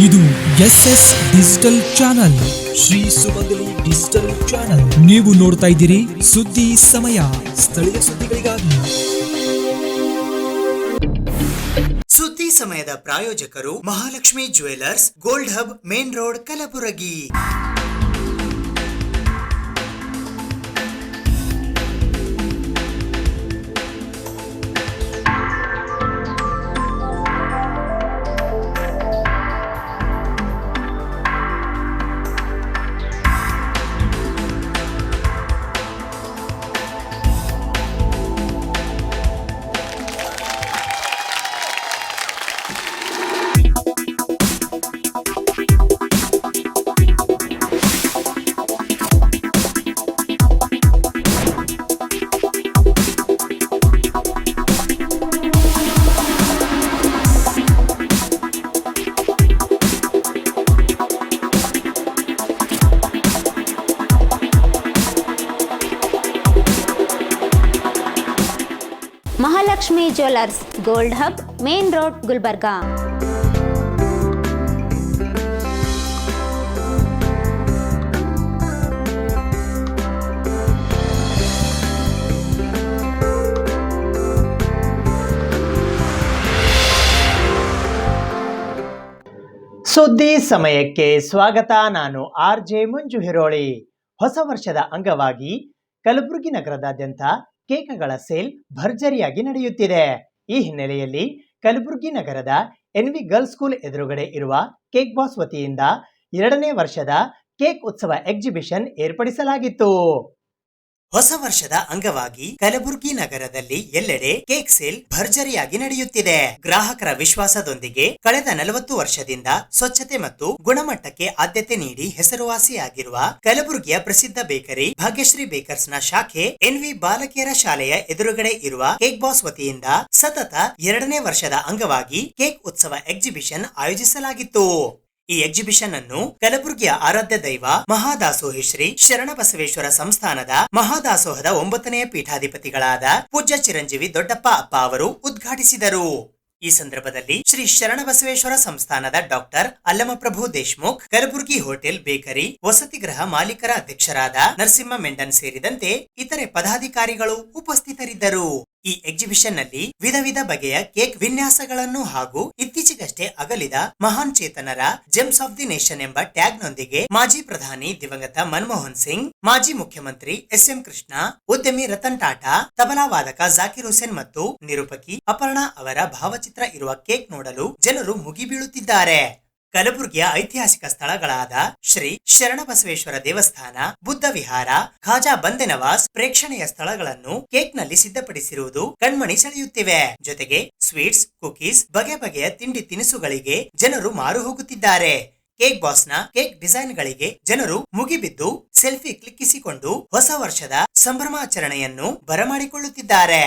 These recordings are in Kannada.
ಇದು SS ಡಿಜಿಟಲ್ ಚಾನಲ್, ಶ್ರೀ ಸುಮಂಗಲಿ ಡಿಜಿಟಲ್ ಚಾನಲ್. ನೀವು ನೋಡ್ತಾ ಇದ್ದೀರಿ ಸುದ್ದಿ ಸಮಯ, ಸ್ಥಳೀಯ ಸುದ್ದಿಗಳಿಗಾಗಿ. ಸುದ್ದಿ ಸಮಯದ ಪ್ರಾಯೋಜಕರು Mahalakshmi jewellers, gold hub, main road, Kalaburagi. Mahalakshmi jewellers, gold hub, main road, Gulbarga. ಸುದ್ದಿ ಸಮಯಕ್ಕೆ ಸ್ವಾಗತ. ನಾನು RJ ಮಂಜು ಹಿರೋಳಿ. ಹೊಸ ವರ್ಷದ ಅಂಗವಾಗಿ ಕಲಬುರಗಿ ನಗರದಾದ್ಯಂತ ಕೇಕ್ಗಳ ಸೇಲ್ ಭರ್ಜರಿಯಾಗಿ ನಡೆಯುತ್ತಿದೆ. ಈ ಹಿನ್ನೆಲೆಯಲ್ಲಿ ಕಲಬುರಗಿ ನಗರದ NV ಗರ್ಲ್ಸ್ ಸ್ಕೂಲ್ ಎದುರುಗಡೆ ಇರುವ ಕೇಕ್ ಬಾಸ್ ವತಿಯಿಂದ 2ನೇ ವರ್ಷದ ಕೇಕ್ ಉತ್ಸವ ಎಕ್ಸಿಬಿಷನ್ ಏರ್ಪಡಿಸಲಾಗಿತ್ತು. ಹೊಸ ವರ್ಷದ ಅಂಗವಾಗಿ ಕಲಬುರಗಿ ನಗರದಲ್ಲಿ ಎಲ್ಲೆಡೆ ಕೇಕ್ ಸೇಲ್ ಭರ್ಜರಿಯಾಗಿ ನಡೆಯುತ್ತಿದೆ. ಗ್ರಾಹಕರ ವಿಶ್ವಾಸದೊಂದಿಗೆ ಕಳೆದ 40 ವರ್ಷದಿಂದ ಸ್ವಚ್ಛತೆ ಮತ್ತು ಗುಣಮಟ್ಟಕ್ಕೆ ಆದ್ಯತೆ ನೀಡಿ ಹೆಸರುವಾಸಿಯಾಗಿರುವ ಕಲಬುರಗಿಯ ಪ್ರಸಿದ್ಧ ಬೇಕರಿ ಭಾಗ್ಯಶ್ರೀ ಬೇಕರ್ಸ್ ನ ಶಾಖೆ NV ಬಾಲಕಿಯರ ಶಾಲೆಯ ಎದುರುಗಡೆ ಇರುವ ಕೇಕ್ ಬಾಸ್ ವತಿಯಿಂದ ಸತತ 2ನೇ ವರ್ಷದ ಅಂಗವಾಗಿ ಕೇಕ್ ಉತ್ಸವ ಎಕ್ಸಿಬಿಷನ್ ಆಯೋಜಿಸಲಾಗಿತ್ತು. ಈ ಎಕ್ಸಿಬಿಷನ್ ಅನ್ನು ಕಲಬುರಗಿಯ ಆರಾಧ್ಯ ದೈವ ಮಹಾದಾಸೋಹಿ ಶ್ರೀ ಶರಣಬಸವೇಶ್ವರ ಸಂಸ್ಥಾನದ ಮಹಾದಾಸೋಹದ 9ನೇ ಪೀಠಾಧಿಪತಿಗಳಾದ ಪೂಜ್ಯ ಚಿರಂಜೀವಿ ದೊಡ್ಡಪ್ಪ ಅಪ್ಪ ಅವರು ಉದ್ಘಾಟಿಸಿದರು. ಈ ಸಂದರ್ಭದಲ್ಲಿ ಶ್ರೀ ಶರಣಬಸವೇಶ್ವರ ಸಂಸ್ಥಾನದ doctor Allamaprabhu Deshmukh, Kalaburagi hotel bakery ವಸತಿ ಗೃಹ ಮಾಲೀಕರ ಅಧ್ಯಕ್ಷರಾದ ನರಸಿಂಹ ಮೆಂಡನ್ ಸೇರಿದಂತೆ ಇತರೆ ಪದಾಧಿಕಾರಿಗಳು ಉಪಸ್ಥಿತರಿದ್ದರು. ಈ ಎಕ್ಸಿಬಿಷನ್ ನಲ್ಲಿ ವಿಧ ವಿಧ ಬಗೆಯ ಕೇಕ್ ವಿನ್ಯಾಸಗಳನ್ನು ಹಾಗೂ ಇತ್ತೀಚೆಗಷ್ಟೇ ಅಗಲಿದ ಮಹಾನ್ ಚೇತನರ ಜೆಮ್ಸ್ ಆಫ್ ದಿ ನೇಷನ್ ಎಂಬ ಟ್ಯಾಗ್ ನೊಂದಿಗೆ ಮಾಜಿ ಪ್ರಧಾನಿ ದಿವಂಗತ ಮನಮೋಹನ್ ಸಿಂಗ್, ಮಾಜಿ ಮುಖ್ಯಮಂತ್ರಿ SM ಕೃಷ್ಣ, ಉದ್ಯಮಿ ರತನ್ ಟಾಟಾ, ತಬಲಾ ವಾದಕ ಜಾಕಿರ್ ಹುಸೇನ್ ಮತ್ತು ನಿರೂಪಕಿ ಅಪರ್ಣಾ ಅವರ ಭಾವಚಿತ್ರ ಇರುವ ಕೇಕ್ ನೋಡಲು ಜನರು ಮುಗಿಬೀಳುತ್ತಿದ್ದಾರೆ. ಕಲಬುರಗಿಯ ಐತಿಹಾಸಿಕ ಸ್ಥಳಗಳಾದ ಶ್ರೀ ಶರಣಬಸವೇಶ್ವರ ದೇವಸ್ಥಾನ, ಬುದ್ಧ ವಿಹಾರ, ಖಾಜಾ ಬಂದೆ ನವಾಜ್ ಪ್ರೇಕ್ಷಣೀಯ ಸ್ಥಳಗಳನ್ನು ಕೇಕ್ ನಲ್ಲಿ ಸಿದ್ಧಪಡಿಸಿರುವುದು ಕಣ್ಮಣಿ ಸೆಳೆಯುತ್ತಿವೆ. ಜೊತೆಗೆ ಸ್ವೀಟ್ಸ್, ಕುಕೀಸ್, ಬಗೆ ಬಗೆಯ ತಿಂಡಿ ತಿನಿಸುಗಳಿಗೆ ಜನರು ಮಾರು ಹೋಗುತ್ತಿದ್ದಾರೆ. ಕೇಕ್ ಬಾಸ್ ನ ಕೇಕ್ ಡಿಸೈನ್ ಗಳಿಗೆ ಜನರು ಮುಗಿಬಿದ್ದು ಸೆಲ್ಫಿ ಕ್ಲಿಕ್ಕಿಸಿಕೊಂಡು ಹೊಸ ವರ್ಷದ ಸಂಭ್ರಮಾಚರಣೆಯನ್ನು ಬರಮಾಡಿಕೊಳ್ಳುತ್ತಿದ್ದಾರೆ.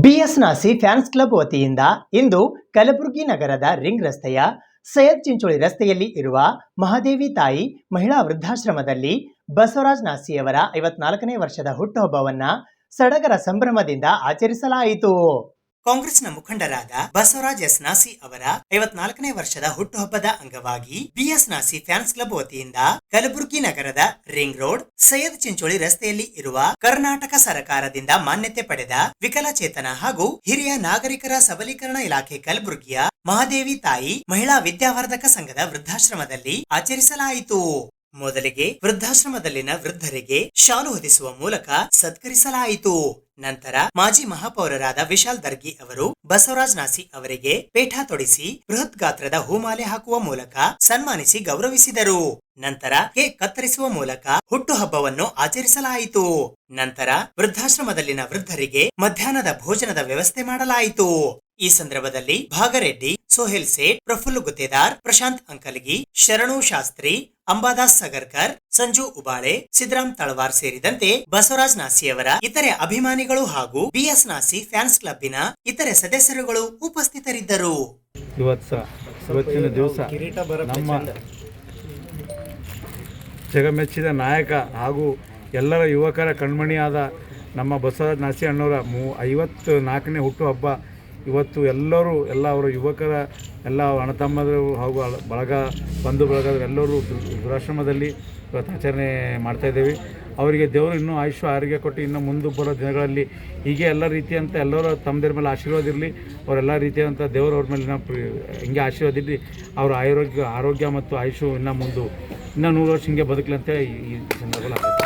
BS ನಾಸಿ ಫ್ಯಾನ್ಸ್ ಕ್ಲಬ್ ವತಿಯಿಂದ ಇಂದು ಕಲಬುರಗಿ ನಗರದ ರಿಂಗ್ ರಸ್ತೆಯ ಸೈಯದ್ ಚಿಂಚೋಳಿ ರಸ್ತೆಯಲ್ಲಿ ಇರುವ ಮಹಾದೇವಿ ತಾಯಿ ಮಹಿಳಾ ವೃದ್ಧಾಶ್ರಮದಲ್ಲಿ ಬಸವರಾಜ್ ನಾಸಿಯವರ 54ನೇ ವರ್ಷದ ಹುಟ್ಟುಹಬ್ಬವನ್ನ ಸಡಗರ ಸಂಭ್ರಮದಿಂದ ಆಚರಿಸಲಾಯಿತು. ಕಾಂಗ್ರೆಸ್ನ ಮುಖಂಡರಾದ ಬಸವರಾಜ್ ಎಸ್ ನಾಸಿ ಅವರ 54ನೇ ವರ್ಷದ ಹುಟ್ಟುಹಬ್ಬದ ಅಂಗವಾಗಿ BS ನಾಸಿ ಫ್ಯಾನ್ಸ್ ಕ್ಲಬ್ ವತಿಯಿಂದ ಕಲಬುರಗಿ ನಗರದ ರಿಂಗ್ ರೋಡ್ ಸೈಯದ್ ಚಿಂಚೋಳಿ ರಸ್ತೆಯಲ್ಲಿ ಇರುವ ಕರ್ನಾಟಕ ಸರ್ಕಾರದಿಂದ ಮಾನ್ಯತೆ ಪಡೆದ ವಿಕಲಚೇತನ ಹಾಗೂ ಹಿರಿಯ ನಾಗರಿಕರ ಸಬಲೀಕರಣ ಇಲಾಖೆ ಕಲಬುರಗಿಯ ಮಹಾದೇವಿ ತಾಯಿ ಮಹಿಳಾ ವಿದ್ಯಾವರ್ಧಕ ಸಂಘದ ವೃದ್ಧಾಶ್ರಮದಲ್ಲಿ ಆಚರಿಸಲಾಯಿತು. ಮೊದಲಿಗೆ ವೃದ್ಧಾಶ್ರಮದಲ್ಲಿನ ವೃದ್ಧರಿಗೆ ಶಾಲು ಹೊದಿಸುವ ಮೂಲಕ ಸತ್ಕರಿಸಲಾಯಿತು. ನಂತರ ಮಾಜಿ ಮಹಾಪೌರರಾದ ವಿಶಾಲ್ ದರ್ಗಿ ಅವರು ಬಸವರಾಜ್ ನಾಸಿ ಅವರಿಗೆ ಪೇಠ ತೊಡಿಸಿ ಬೃಹತ್ ಗಾತ್ರದ ಹೂಮಾಲೆ ಹಾಕುವ ಮೂಲಕ ಸನ್ಮಾನಿಸಿ ಗೌರವಿಸಿದರು. ನಂತರ ಕೇಕ್ ಕತ್ತರಿಸುವ ಮೂಲಕ ಹುಟ್ಟುಹಬ್ಬವನ್ನು ಆಚರಿಸಲಾಯಿತು. ನಂತರ ವೃದ್ಧಾಶ್ರಮದಲ್ಲಿನ ವೃದ್ಧರಿಗೆ ಮಧ್ಯಾಹ್ನದ ಭೋಜನದ ವ್ಯವಸ್ಥೆ ಮಾಡಲಾಯಿತು. ಈ ಸಂದರ್ಭದಲ್ಲಿ ಭಾಗರೆಡ್ಡಿ, ಸೋಹೆಲ್ ಸೇಠ್, ಪ್ರಫುಲ್ಲು ಗುತ್ತೇದಾರ್, ಪ್ರಶಾಂತ್ ಅಂಕಲ್ಗಿ, ಶರಣು ಶಾಸ್ತ್ರಿ, ಅಂಬಾದಾಸ್ ಸಗರ್ಕರ್, ಸಂಜು ಉಬಾಳೆ, ಸಿದ್ದರಾಮ್ ತಳವಾರ್ ಸೇರಿದಂತೆ ಬಸವರಾಜ್ ನಾಸಿಯವರ ಇತರೆ ಅಭಿಮಾನಿಗಳು ಹಾಗೂ BS ನಾಸಿ ಫ್ಯಾನ್ಸ್ ಕ್ಲಬ್ಬಿನ ಇತರೆ ಸದಸ್ಯರುಗಳು ಉಪಸ್ಥಿತರಿದ್ದರು. ಇವತ್ತಿನ ದಿವಸ ನಮ್ಮ ಜಗಮೆಚ್ಚಿದ ನಾಯಕ ಹಾಗೂ ಎಲ್ಲರ ಯುವಕರ ಕಣ್ಮಣಿಯಾದ ನಮ್ಮ ಬಸವರಾಜ್ ನಾಸಿ ಅಣ್ಣವರ 54ನೇ ಹುಟ್ಟುಹಬ್ಬ ಇವತ್ತು ಎಲ್ಲರೂ ಎಲ್ಲ ಅವರ ಯುವಕರ ಎಲ್ಲ ಅಣ್ಣ ತಮ್ಮದರು ಹಾಗೂ ಬಳಗ ಬಂಧು ಬಳಗದವರು ಎಲ್ಲರೂ ವೃದ್ಧಾಶ್ರಮದಲ್ಲಿ ಇವತ್ತು ಆಚರಣೆ ಮಾಡ್ತಾಯಿದ್ದೇವೆ. ಅವರಿಗೆ ದೇವರು ಇನ್ನೂ ಆಯುಷ್ಯ ಆರೋಗ್ಯ ಕೊಟ್ಟು ಇನ್ನು ಮುಂದೆ ಬರೋ ದಿನಗಳಲ್ಲಿ ಹೀಗೆ ಎಲ್ಲ ರೀತಿಯಂಥ ಎಲ್ಲರೂ ತಮ್ಮದ್ರ ಮೇಲೆ ಆಶೀರ್ವಾದ ಇರಲಿ. ಅವರೆಲ್ಲ ರೀತಿಯಾದಂಥ ದೇವರು ಅವ್ರ ಮೇಲೆ ಹಿಂಗೆ ಆಶೀರ್ವಾದ ಇರಲಿ. ಅವರ ಆರೋಗ್ಯ ಮತ್ತು ಆಯುಷ್ಯ ಇನ್ನೂ ಮುಂದೆ ಇನ್ನೂ 100 ವರ್ಷ ಹಿಂಗೆ ಬದುಕಲಿ ಅಂತ ಈ ಸಂದರ್ಭದಲ್ಲಿ ಆಗ್ತದೆ.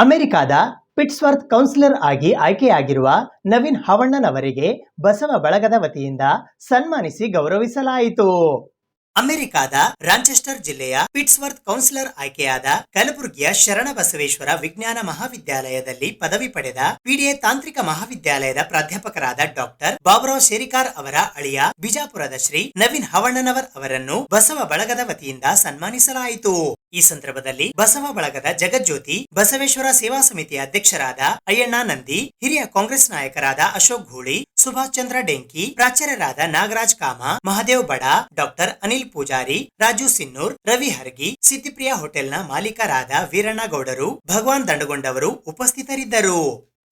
ಅಮೆರಿಕಾದ ಪಿಟ್ಸ್ವರ್ತ್ ಕೌನ್ಸಿಲರ್ ಆಗಿ ಆಯ್ಕೆಯಾಗಿರುವ ನವೀನ್ ಹವಣ್ಣನವರಿಗೆ ಬಸವ ಬಳಗದ ವತಿಯಿಂದ ಸನ್ಮಾನಿಸಿ ಗೌರವಿಸಲಾಯಿತು. ಅಮೆರಿಕಾದ ರಾಂಚೆಸ್ಟರ್ ಜಿಲ್ಲೆಯ ಪಿಟ್ಸ್ವರ್ತ್ ಕೌನ್ಸಿಲರ್ ಆಯ್ಕೆಯಾದ ಕಲಬುರಗಿಯ ಶರಣಬಸವೇಶ್ವರ ವಿಜ್ಞಾನ ಮಹಾವಿದ್ಯಾಲಯದಲ್ಲಿ ಪದವಿ ಪಡೆದ ಪಿಡಿಎ ತಾಂತ್ರಿಕ ಮಹಾವಿದ್ಯಾಲಯದ ಪ್ರಾಧ್ಯಾಪಕರಾದ ಡಾಕ್ಟರ್ ಬಾಬುರಾವ್ ಶೇರಿಕಾರ್ ಅವರ ಅಳಿಯ ಬಿಜಾಪುರದ ಶ್ರೀ ನವೀನ್ ಹವಣ್ಣನವರ್ ಅವರನ್ನು ಬಸವ ಬಳಗದ ವತಿಯಿಂದ ಸನ್ಮಾನಿಸಲಾಯಿತು. ಈ ಸಂದರ್ಭದಲ್ಲಿ ಬಸವ ಬಳಗದ ಜಗಜ್ಯೋತಿ ಬಸವೇಶ್ವರ ಸೇವಾ ಸಮಿತಿಯ ಅಧ್ಯಕ್ಷರಾದ ಅಯ್ಯಣ್ಣ ನಂದಿ, ಹಿರಿಯ ಕಾಂಗ್ರೆಸ್ ನಾಯಕರಾದ ಅಶೋಕ್ ಘೋಳಿ, ಸುಭಾಷ್ ಚಂದ್ರ ಡೆಂಕಿ, ಪ್ರಾಚಾರ್ಯರಾದ ನಾಗರಾಜ್ ಕಾಮ, ಮಹದೇವ್ ಬಡ, ಡಾಕ್ಟರ್ ಅನಿಲ್ ಪೂಜಾರಿ, ರಾಜು ಸಿನ್ನೂರ್, ರವಿ ಹರ್ಗಿ, ಸಿದ್ದಿಪ್ರಿಯ ಹೋಟೆಲ್ನ ಮಾಲೀಕರಾದ ವೀರಣ್ಣ ಗೌಡರು, ಭಗವಾನ್ ದಂಡಗೊಂಡವರು ಉಪಸ್ಥಿತರಿದ್ದರು.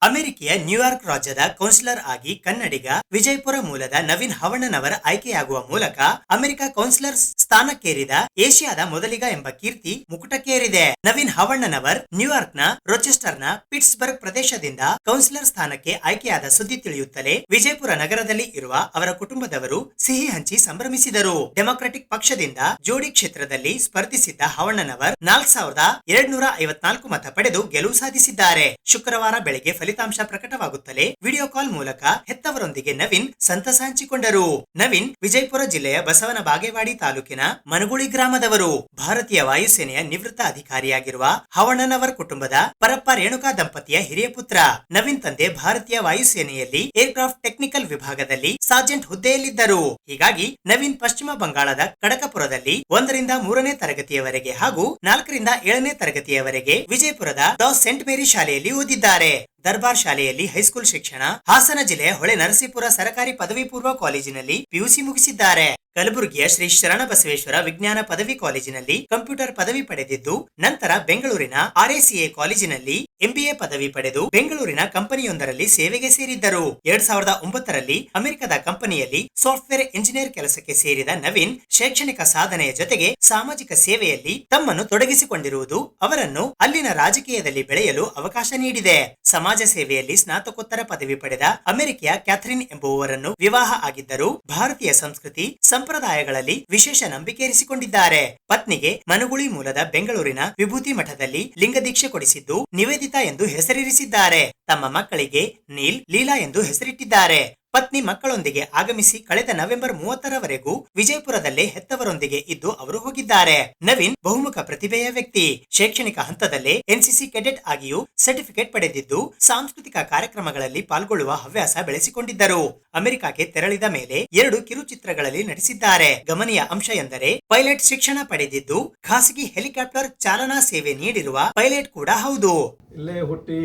ಅಮೆರಿಕೆಯ ನ್ಯೂಯಾರ್ಕ್ ರಾಜ್ಯದ ಕೌನ್ಸಿಲರ್ ಆಗಿ ಕನ್ನಡಿಗ ವಿಜಯಪುರ ಮೂಲದ ನವೀನ್ ಹವಣ್ಣನವರ ಆಯ್ಕೆಯಾಗುವ ಮೂಲಕ ಅಮೆರಿಕ ಕೌನ್ಸಿಲರ್ ಸ್ಥಾನಕ್ಕೇರಿದ ಏಷ್ಯಾದ ಮೊದಲಿಗ ಎಂಬ ಕೀರ್ತಿ ಮುಕುಟಕ್ಕೇರಿದೆ. ನವೀನ್ ಹವಣ್ಣನವರ್ ನ್ಯೂಯಾರ್ಕ್ನ ರೋಚೆಸ್ಟರ್ನ ಪಿಟ್ಸ್ಬರ್ಗ್ ಪ್ರದೇಶದಿಂದ ಕೌನ್ಸಿಲರ್ ಸ್ಥಾನಕ್ಕೆ ಆಯ್ಕೆಯಾದ ಸುದ್ದಿ ತಿಳಿಯುತ್ತಲೇ ವಿಜಯಪುರ ನಗರದಲ್ಲಿ ಇರುವ ಅವರ ಕುಟುಂಬದವರು ಸಿಹಿ ಹಂಚಿ ಸಂಭ್ರಮಿಸಿದರು. ಡೆಮಾಕ್ರೆಟಿಕ್ ಪಕ್ಷದಿಂದ ಜೋಡಿ ಕ್ಷೇತ್ರದಲ್ಲಿ ಸ್ಪರ್ಧಿಸಿದ್ದ ಹವಣ್ಣನವರ್ 4254 ಮತ ಪಡೆದು ಗೆಲುವು ಸಾಧಿಸಿದ್ದಾರೆ. ಶುಕ್ರವಾರ ಬೆಳಗ್ಗೆ ಫಲಿತಾಂಶ ಪ್ರಕಟವಾಗುತ್ತಲೇ ವಿಡಿಯೋ ಕಾಲ್ ಮೂಲಕ ಹೆತ್ತವರೊಂದಿಗೆ ನವೀನ್ ಸಂತಸ ಹಂಚಿಕೊಂಡರು. ನವೀನ್ ವಿಜಯಪುರ ಜಿಲ್ಲೆಯ ಬಸವನ ಬಾಗೇವಾಡಿ ತಾಲೂಕಿನ ಮನಗುಳಿ ಗ್ರಾಮದವರು. ಭಾರತೀಯ ವಾಯುಸೇನೆಯ ನಿವೃತ್ತ ಅಧಿಕಾರಿಯಾಗಿರುವ ಹವಣ್ಣನವರ್ ಕುಟುಂಬದ ಪರಪ್ಪ ರೇಣುಕಾ ದಂಪತಿಯ ಹಿರಿಯ ಪುತ್ರ. ನವೀನ್ ತಂದೆ ಭಾರತೀಯ ವಾಯುಸೇನೆಯಲ್ಲಿ ಏರ್ಕ್ರಾಫ್ಟ್ ಟೆಕ್ನಿಕಲ್ ವಿಭಾಗದಲ್ಲಿ ಸಾರ್ಜೆಂಟ್ ಹುದ್ದೆಯಲ್ಲಿದ್ದರು. ಹೀಗಾಗಿ ನವೀನ್ ಪಶ್ಚಿಮ ಬಂಗಾಳದ ಕಡಕಪುರದಲ್ಲಿ 1 ರಿಂದ 3ನೇ ತರಗತಿಯವರೆಗೆ ಹಾಗೂ 4 ರಿಂದ 7ನೇ ತರಗತಿಯವರೆಗೆ ವಿಜಯಪುರದ ದ ಸೆಂಟ್ ಮೇರಿ ಶಾಲೆಯಲ್ಲಿ ಓದಿದ್ದಾರೆ. ದರ್ಬಾರ್ ಶಾಲೆಯಲ್ಲಿ ಹೈಸ್ಕೂಲ್ ಶಿಕ್ಷಣ, ಹಾಸನ ಜಿಲ್ಲೆಯ ಹೊಳೆ ನರಸೀಪುರ ಸರ್ಕಾರಿ ಪದವಿ ಪೂರ್ವ ಕಾಲೇಜಿನಲ್ಲಿ ಪಿಯುಸಿ ಮುಗಿಸಿದ್ದಾರೆ. ಕಲಬುರಗಿಯ ಶ್ರೀ ಶರಣಬಸವೇಶ್ವರ ವಿಜ್ಞಾನ ಪದವಿ ಕಾಲೇಜಿನಲ್ಲಿ ಕಂಪ್ಯೂಟರ್ ಪದವಿ ಪಡೆದಿದ್ದು, ನಂತರ ಬೆಂಗಳೂರಿನ RACA ಕಾಲೇಜಿನಲ್ಲಿ MBA ಪದವಿ ಪಡೆದು ಬೆಂಗಳೂರಿನ ಕಂಪನಿಯೊಂದರಲ್ಲಿ ಸೇವೆಗೆ ಸೇರಿದ್ದರು. 2009ರಲ್ಲಿ ಅಮೆರಿಕದ ಕಂಪನಿಯಲ್ಲಿ ಸಾಫ್ಟ್ವೇರ್ ಇಂಜಿನಿಯರ್ ಕೆಲಸಕ್ಕೆ ಸೇರಿದ ನವೀನ್ ಶೈಕ್ಷಣಿಕ ಸಾಧನೆಯ ಜೊತೆಗೆ ಸಾಮಾಜಿಕ ಸೇವೆಯಲ್ಲಿ ತಮ್ಮನ್ನು ತೊಡಗಿಸಿಕೊಂಡಿರುವುದು ಅವರನ್ನು ಅಲ್ಲಿನ ರಾಜಕೀಯದಲ್ಲಿ ಬೆಳೆಯಲು ಅವಕಾಶ ನೀಡಿದೆ. ಸಮಾಜ ಸೇವೆಯಲ್ಲಿ ಸ್ನಾತಕೋತ್ತರ ಪದವಿ ಪಡೆದ ಅಮೆರಿಕೆಯ ಕ್ಯಾಥರಿನ್ ಎಂಬುವವರನ್ನು ವಿವಾಹ ಆಗಿದ್ದರು. ಭಾರತೀಯ ಸಂಸ್ಕೃತಿ ಸಂಪ್ರದಾಯಗಳಲ್ಲಿ ವಿಶೇಷ ನಂಬಿಕೆ ಇರಿಸಿಕೊಂಡಿದ್ದಾರೆ. ಪತ್ನಿಗೆ ಮನಗುಳಿ ಮೂಲದ ಬೆಂಗಳೂರಿನ ವಿಭೂತಿ ಮಠದಲ್ಲಿ ಲಿಂಗದೀಕ್ಷೆ ಕೊಡಿಸಿದ್ದು ನಿವೇದಿತಾ ಎಂದು ಹೆಸರಿರಿಸಿದ್ದಾರೆ. ತಮ್ಮ ಮಕ್ಕಳಿಗೆ ನೀಲ್, ಲೀಲಾ ಎಂದು ಹೆಸರಿಟ್ಟಿದ್ದಾರೆ. ಪತ್ನಿ ಮಕ್ಕಳೊಂದಿಗೆ ಆಗಮಿಸಿ ಕಳೆದ ನವೆಂಬರ್ 30ರವರೆಗೂ ವಿಜಯಪುರದಲ್ಲೇ ಹೆತ್ತವರೊಂದಿಗೆ ಇದ್ದು ಅವರು ಹೋಗಿದ್ದಾರೆ. ನವೀನ್ ಬಹುಮುಖ ಪ್ರತಿಭೆಯ ವ್ಯಕ್ತಿ. ಶೈಕ್ಷಣಿಕ ಹಂತದಲ್ಲೇ ಎನ್ಸಿಸಿ ಕೆಡೆಟ್ ಆಗಿಯೂ ಸರ್ಟಿಫಿಕೇಟ್ ಪಡೆದಿದ್ದು ಸಾಂಸ್ಕೃತಿಕ ಕಾರ್ಯಕ್ರಮಗಳಲ್ಲಿ ಪಾಲ್ಗೊಳ್ಳುವ ಹವ್ಯಾಸ ಬೆಳೆಸಿಕೊಂಡಿದ್ದರು. ಅಮೆರಿಕಕ್ಕೆ ತೆರಳಿದ ಮೇಲೆ 2 ಕಿರುಚಿತ್ರಗಳಲ್ಲಿ ನಟಿಸಿದ್ದಾರೆ. ಗಮನೀಯ ಅಂಶ ಎಂದರೆ ಪೈಲಟ್ ಶಿಕ್ಷಣ ಪಡೆದಿದ್ದು ಖಾಸಗಿ ಹೆಲಿಕಾಪ್ಟರ್ ಚಾಲನಾ ಸೇವೆ ನೀಡಿರುವ ಪೈಲಟ್ ಕೂಡ ಹೌದು. ಇಲ್ಲೇ ಹುಟ್ಟಿ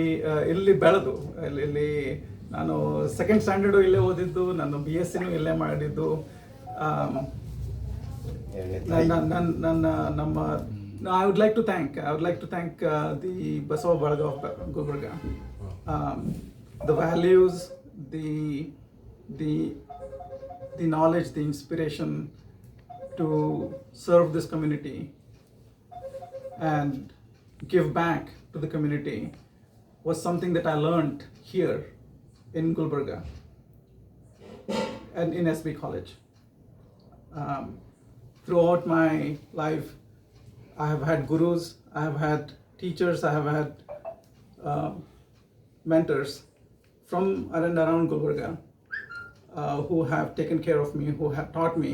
ಇಲ್ಲಿ ಬೆಳೆದು ಇಲ್ಲಿ ನಾನು ಸೆಕೆಂಡ್ ಸ್ಟ್ಯಾಂಡರ್ಡು ಇಲ್ಲೇ ಓದಿದ್ದು, ನಾನು BSc ಇಲ್ಲೇ ಮಾಡಿದ್ದು. I would like to thank the Basava Balaga of Gulbarga. The values, the knowledge, the inspiration to serve this community and give back to the community was something that I learned here in Gulbarga and in SB College. Throughout my life, I have had gurus, I have had teachers, I have had mentors from around Gulbarga who have taken care of me, who have taught me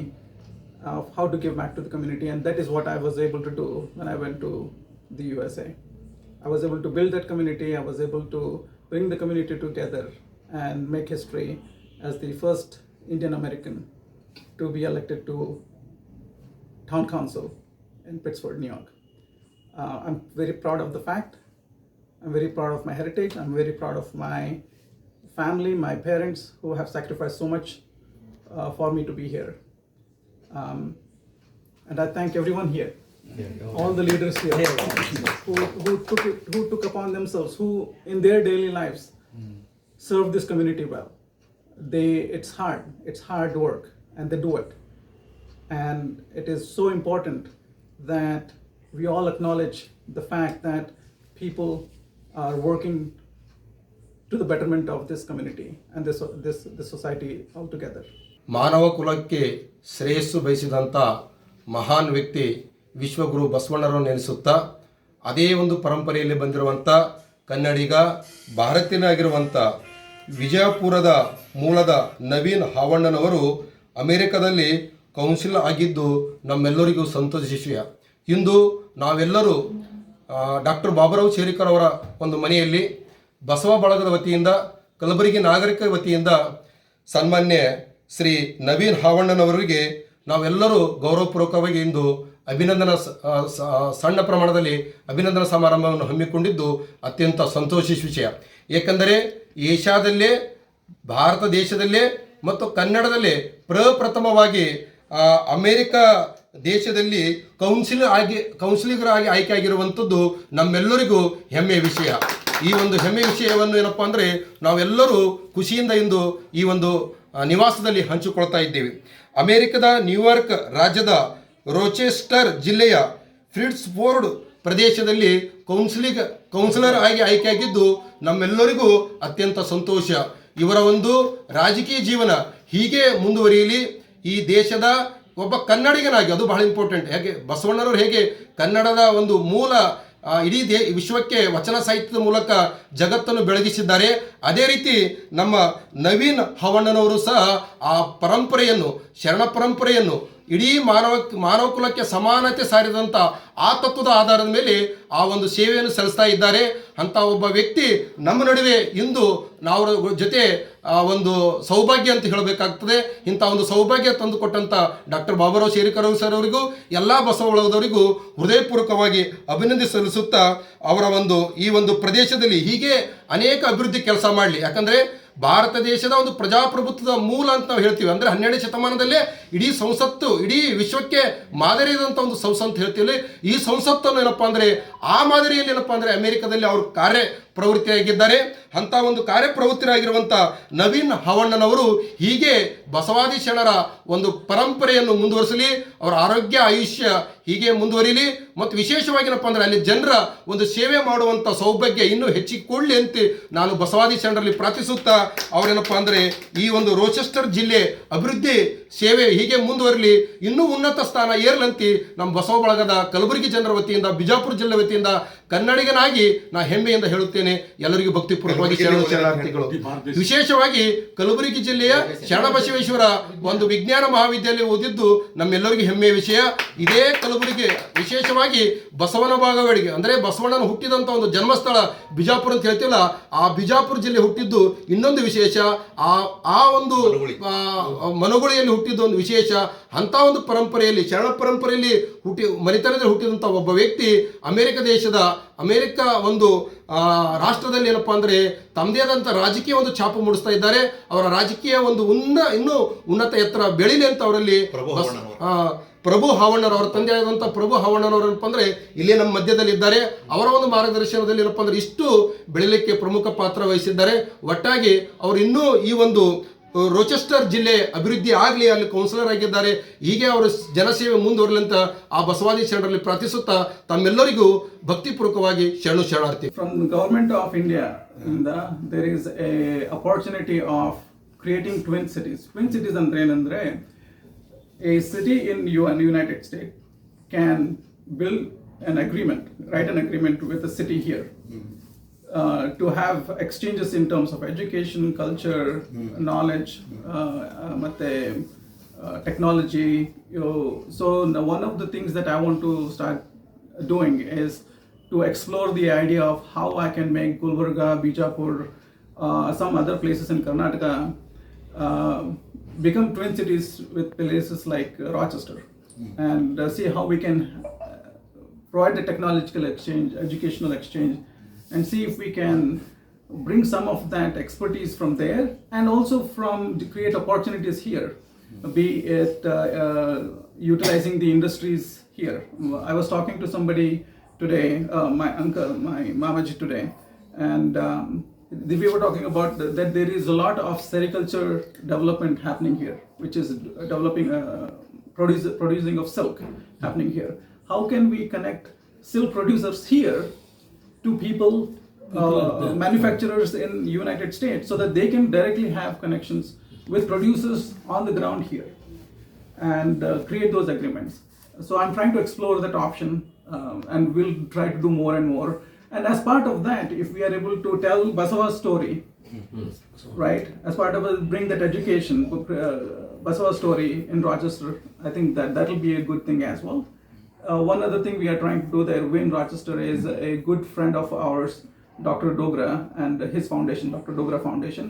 how to give back to the community, and that is what I was able to do when I went to the USA. I was able to build that community, I was able to bring the community together and make history as the first Indian American to be elected to town council in Pittsford, New York. I'm very proud of the fact. I'm very proud of my heritage. I'm very proud of my family, my parents who have sacrificed so much for me to be here. And I thank everyone here, all the leaders here who took upon themselves, who in their daily lives serve this community well. It's hard work, and they do it. And it is so important that we all acknowledge the fact that people are working to the betterment of this community and this society altogether. ಮಾನವ ಕುಲಕ್ಕೆ ಶ್ರೇಯಸ್ಸು ಬಯಸಿದಂಥ ಮಹಾನ್ ವ್ಯಕ್ತಿ ವಿಶ್ವಗುರು ಬಸವಣ್ಣರನ್ನು ನೆನೆಸುತ್ತಾ, ಅದೇ ಒಂದು ಪರಂಪರೆಯಲ್ಲಿ ಬಂದಿರುವಂಥ ಕನ್ನಡಿಗ, ಭಾರತೀಯನಾಗಿರುವಂಥ ವಿಜಯಪುರದ ಮೂಲದ ನವೀನ್ ಹಾವಣ್ಣನವರು ಅಮೆರಿಕದಲ್ಲಿ ಕೌನ್ಸಿಲ್ ಆಗಿದ್ದು ನಮ್ಮೆಲ್ಲರಿಗೂ ಸಂತೋಷ ವಿಷಯ. ಇಂದು ನಾವೆಲ್ಲರೂ ಡಾಕ್ಟರ್ ಬಾಬುರಾವ್ ಶೇರಿಕರ್ ಅವರ ಒಂದು ಮನೆಯಲ್ಲಿ ಬಸವ ಬಳಗದ ವತಿಯಿಂದ, ಕಲಬುರಗಿ ನಾಗರಿಕ ವತಿಯಿಂದ ಸನ್ಮಾನ್ಯ ಶ್ರೀ ನವೀನ್ ಹಾವಣ್ಣನವರಿಗೆ ನಾವೆಲ್ಲರೂ ಗೌರವಪೂರ್ವಕವಾಗಿ ಇಂದು ಸಣ್ಣ ಪ್ರಮಾಣದಲ್ಲಿ ಅಭಿನಂದನಾ ಸಮಾರಂಭವನ್ನು ಹಮ್ಮಿಕೊಂಡಿದ್ದು ಅತ್ಯಂತ ಸಂತೋಷಿ ವಿಷಯ. ಏಕೆಂದರೆ ಏಷ್ಯಾದಲ್ಲೇ, ಭಾರತ ದೇಶದಲ್ಲೇ ಮತ್ತು ಕನ್ನಡದಲ್ಲೇ ಪ್ರಪ್ರಥಮವಾಗಿ ಅಮೇರಿಕ ದೇಶದಲ್ಲಿ ಕೌನ್ಸಿಲರಾಗಿ ಆಯ್ಕೆ ಆಗಿರುವಂಥದ್ದು ನಮ್ಮೆಲ್ಲರಿಗೂ ಹೆಮ್ಮೆಯ ವಿಷಯ. ಈ ಒಂದು ಹೆಮ್ಮೆಯ ವಿಷಯವನ್ನು ಏನಪ್ಪ ಅಂದರೆ ನಾವೆಲ್ಲರೂ ಖುಷಿಯಿಂದ ಇಂದು ಈ ಒಂದು ನಿವಾಸದಲ್ಲಿ ಹಂಚಿಕೊಳ್ತಾ ಇದ್ದೇವೆ. ಅಮೇರಿಕದ ನ್ಯೂಯಾರ್ಕ್ ರಾಜ್ಯದ ರೋಚೆಸ್ಟರ್ ಜಿಲ್ಲೆಯ ಫ್ರಿಟ್ಸ್ಫೋರ್ಡ್ ಪ್ರದೇಶದಲ್ಲಿ ಕೌನ್ಸಿಲರ್ ಆಗಿ ಆಯ್ಕೆಯಾಗಿದ್ದು ನಮ್ಮೆಲ್ಲರಿಗೂ ಅತ್ಯಂತ ಸಂತೋಷ. ಇವರ ಒಂದು ರಾಜಕೀಯ ಜೀವನ ಹೀಗೆ ಮುಂದುವರಿಯಲಿ. ಈ ದೇಶದ ಒಬ್ಬ ಕನ್ನಡಿಗನಾಗಿ, ಅದು ಬಹಳ ಇಂಪಾರ್ಟೆಂಟ್. ಹೇಗೆ ಬಸವಣ್ಣನವರು ಹೇಗೆ ಕನ್ನಡದ ಒಂದು ಮೂಲ ಇಡೀ ವಿಶ್ವಕ್ಕೆ ವಚನ ಸಾಹಿತ್ಯದ ಮೂಲಕ ಜಗತ್ತನ್ನು ಬೆಳಗಿಸಿದ್ದಾರೆ, ಅದೇ ರೀತಿ ನಮ್ಮ ನವೀನ್ ಹಾವಣ್ಣನವರು ಸಹ ಆ ಪರಂಪರೆಯನ್ನು, ಶರಣ ಪರಂಪರೆಯನ್ನು, ಇಡೀ ಮಾನವ ಕುಲಕ್ಕೆ ಸಮಾನತೆ ಸಾರಿದಂಥ ಆ ತತ್ವದ ಆಧಾರದ ಮೇಲೆ ಆ ಒಂದು ಸೇವೆಯನ್ನು ಸಲ್ಲಿಸ್ತಾ ಇದ್ದಾರೆ. ಅಂಥ ಒಬ್ಬ ವ್ಯಕ್ತಿ ನಮ್ಮ ನಡುವೆ ಇಂದು ನಾವು ಜೊತೆ ಒಂದು ಸೌಭಾಗ್ಯ ಅಂತ ಹೇಳಬೇಕಾಗ್ತದೆ. ಇಂಥ ಒಂದು ಸೌಭಾಗ್ಯ ತಂದುಕೊಟ್ಟಂಥ ಡಾಕ್ಟರ್ ಬಾಬುರಾವ್ ಶೇರಿಕರ್ ಸರ್ ಅವರಿಗೂ ಎಲ್ಲ ಬಸವ ಬಳಗದವರಿಗೂ ಹೃದಯಪೂರ್ವಕವಾಗಿ ಅಭಿನಂದನೆ ಸಲ್ಲಿಸುತ್ತಾ, ಅವರ ಈ ಒಂದು ಪ್ರದೇಶದಲ್ಲಿ ಹೀಗೆ ಅನೇಕ ಅಭಿವೃದ್ಧಿ ಕೆಲಸ ಮಾಡಲಿ. ಯಾಕಂದರೆ ಭಾರತ ದೇಶದ ಒಂದು ಪ್ರಜಾಪ್ರಭುತ್ವದ ಮೂಲ ಅಂತ ನಾವು ಹೇಳ್ತೀವಿ. ಅಂದರೆ 12ನೇ ಶತಮಾನದಲ್ಲೇ ಇಡೀ ಸಂಸತ್ತು ಇಡೀ ವಿಶ್ವಕ್ಕೆ ಮಾದರಿಯಾದಂಥ ಒಂದು ಸಂಸತ್ತು ಹೇಳ್ತೀವಿ. ಈ ಸಂಸತ್ತನ್ನು ಏನಪ್ಪ ಅಂದರೆ ಆ ಮಾದರಿಯಲ್ಲಿ ಏನಪ್ಪ ಅಂದರೆ ಅಮೆರಿಕದಲ್ಲಿ ಅವರು ಕಾರ್ಯಪ್ರವೃತ್ತಿಯಾಗಿದ್ದಾರೆ. ಅಂಥ ಒಂದು ಕಾರ್ಯಪ್ರವೃತ್ತರಾಗಿರುವಂಥ ನವೀನ್ ಹಾವಣ್ಣನವರು ಹೀಗೆ ಬಸವಾದಿ ಶರಣರ ಒಂದು ಪರಂಪರೆಯನ್ನು ಮುಂದುವರಿಸಲಿ, ಅವರ ಆರೋಗ್ಯ ಆಯುಷ್ಯ ಹೀಗೆ ಮುಂದುವರಿಯಲಿ, ಮತ್ತು ವಿಶೇಷವಾಗಿ ಏನಪ್ಪ ಅಂದರೆ ಅಲ್ಲಿ ಜನರ ಒಂದು ಸೇವೆ ಮಾಡುವಂಥ ಸೌಭಾಗ್ಯ ಇನ್ನೂ ಹೆಚ್ಚಿಕೊಳ್ಳಿ ಅಂತ ನಾನು ಬಸವಾದಿ ಶರಣರಲ್ಲಿ ಪ್ರಾರ್ಥಿಸುತ್ತಾ, ಅವರೇನಪ್ಪ ಅಂದರೆ ಈ ಒಂದು ರೋಚೆಸ್ಟರ್ ಜಿಲ್ಲೆ ಅಭಿವೃದ್ಧಿ ಸೇವೆ ಹೀಗೆ ಮುಂದುವರಲಿ, ಇನ್ನೂ ಉನ್ನತ ಸ್ಥಾನ ಏರ್ಲಂತಿ ನಮ್ಮ ಬಸವ ಬಳಗದ ಕಲಬುರಗಿ ಜನರ ವತಿಯಿಂದ, ಬಿಜಾಪುರ ಜಿಲ್ಲೆ ವತಿಯಿಂದ ಕನ್ನಡಿಗನಾಗಿ ನಾ ಹೆಮ್ಮೆಯಿಂದ ಹೇಳುತ್ತೇನೆ. ಇದ್ದೇನೆ. ಎಲ್ಲರಿಗೂ ಭಕ್ತಿಪೂರ್ವಕವಾಗಿ ಶರಣಾರ್ಥಿಗಳು. ವಿಶೇಷವಾಗಿ ಕಲಬುರಗಿ ಜಿಲ್ಲೆಯ ಶರಣಬಸವೇಶ್ವರ ಒಂದು ವಿಜ್ಞಾನ ಮಹಾವಿದ್ಯಾಲಯ ಓದಿದ್ದು ನಮ್ಮೆಲ್ಲರಿಗೂ ಹೆಮ್ಮೆಯ ವಿಷಯ. ಇದೇ ಕಲಬುರಗಿ ವಿಶೇಷವಾಗಿ ಬಸವನ ಬಾಗೇವಾಡಿಗೆ ಅಂದರೆ ಬಸವಣ್ಣನ ಹುಟ್ಟಿದಂಥ ಒಂದು ಜನ್ಮಸ್ಥಳ ಬಿಜಾಪುರ ಅಂತ ಹೇಳ್ತೀವಲ್ಲ, ಆ ಬಿಜಾಪುರ ಜಿಲ್ಲೆ ಹುಟ್ಟಿದ್ದು ಇನ್ನೊಂದು ವಿಶೇಷ. ಆ ಒಂದು ಮನಗುಳಿಯಲ್ಲಿ ಹುಟ್ಟಿದ್ದು ಒಂದು ವಿಶೇಷ. ಅಂಥ ಒಂದು ಪರಂಪರೆಯಲ್ಲಿ, ಶರಣ ಪರಂಪರೆಯಲ್ಲಿ ಮನೆತನದಲ್ಲಿ ಹುಟ್ಟಿದಂಥ ಒಬ್ಬ ವ್ಯಕ್ತಿ ಅಮೆರಿಕ ಒಂದು ರಾಷ್ಟ್ರದಲ್ಲಿ ಏನಪ್ಪಾ ಅಂದರೆ ತಮ್ಮದೇ ಆದಂಥ ರಾಜಕೀಯ ಒಂದು ಛಾಪು ಮೂಡಿಸ್ತಾ ಇದ್ದಾರೆ. ಅವರ ರಾಜಕೀಯ ಒಂದು ಇನ್ನೂ ಉನ್ನತ ಎತ್ತರ ಬೆಳೀಲಿ ಅಂತ ಅವರಲ್ಲಿ ಪ್ರಭು ಹಾವಣ್ಣರ್, ಅವರ ತಂದೆ ಆದಂಥ ಪ್ರಭು ಹಾವಣ್ಣನವರು ಏನಪ್ಪ ಅಂದರೆ ಇಲ್ಲೇ ನಮ್ಮ ಮಧ್ಯದಲ್ಲಿ ಇದ್ದಾರೆ. ಅವರ ಒಂದು ಮಾರ್ಗದರ್ಶನದಲ್ಲಿ ಏನಪ್ಪ ಅಂದರೆ ಇಷ್ಟು ಬೆಳೀಲಿಕ್ಕೆ ಪ್ರಮುಖ ಪಾತ್ರ ವಹಿಸಿದ್ದಾರೆ. ಒಟ್ಟಾಗಿ ಅವರು ಇನ್ನೂ ಈ ಒಂದು ರೋಚೆಸ್ಟರ್ ಜಿಲ್ಲೆ ಅಭಿವೃದ್ಧಿ ಆಗಲಿ, ಅಲ್ಲಿ ಕೌನ್ಸಿಲರ್ ಆಗಿದ್ದಾರೆ. ಹೀಗೆ ಅವರ ಜನಸೇವೆ ಮುಂದುವರಲಿ ಅಂತ ಆ ಬಸವಾದಿ ಶರಣರಲ್ಲಿ ಪ್ರಾರ್ಥಿಸುತ್ತಾ ತಮ್ಮೆಲ್ಲರಿಗೂ ಭಕ್ತಿಪೂರ್ವಕವಾಗಿ ಶರಣಾರ್ಥಿ. From the government of India, there is a opportunity of creating twin cities. Twin cities andre enandre a city in United States can build an agreement, write an agreement with a city here. To have exchanges in terms of education, culture, knowledge, technology. So one of the things that I want to start doing is to explore the idea of how I can make Gulbarga, Bijapur, some other places in Karnataka become twin cities with places like Rochester, and see how we can provide the technological exchange, educational exchange, and see if we can bring some of that expertise from there, and also create opportunities here, be it utilizing the industries here. I was talking to somebody today, my Mamaji today, and we were talking about that there is a lot of sericulture development happening here, which is developing producing of silk happening here. How can we connect silk producers here to people, manufacturers in United States, so that they can directly have connections with producers on the ground here, and create those agreements. So I'm trying to explore that option, and we'll try to do more and more. And as part of that, if we are able to tell Basava's story, right, as part of it, bring that education, Basava's story in Rochester, I think that will be a good thing as well. One other thing we are trying to do there in Rochester is a good friend of ours, Dr. Dogra, and his foundation, Dr. Dogra Foundation,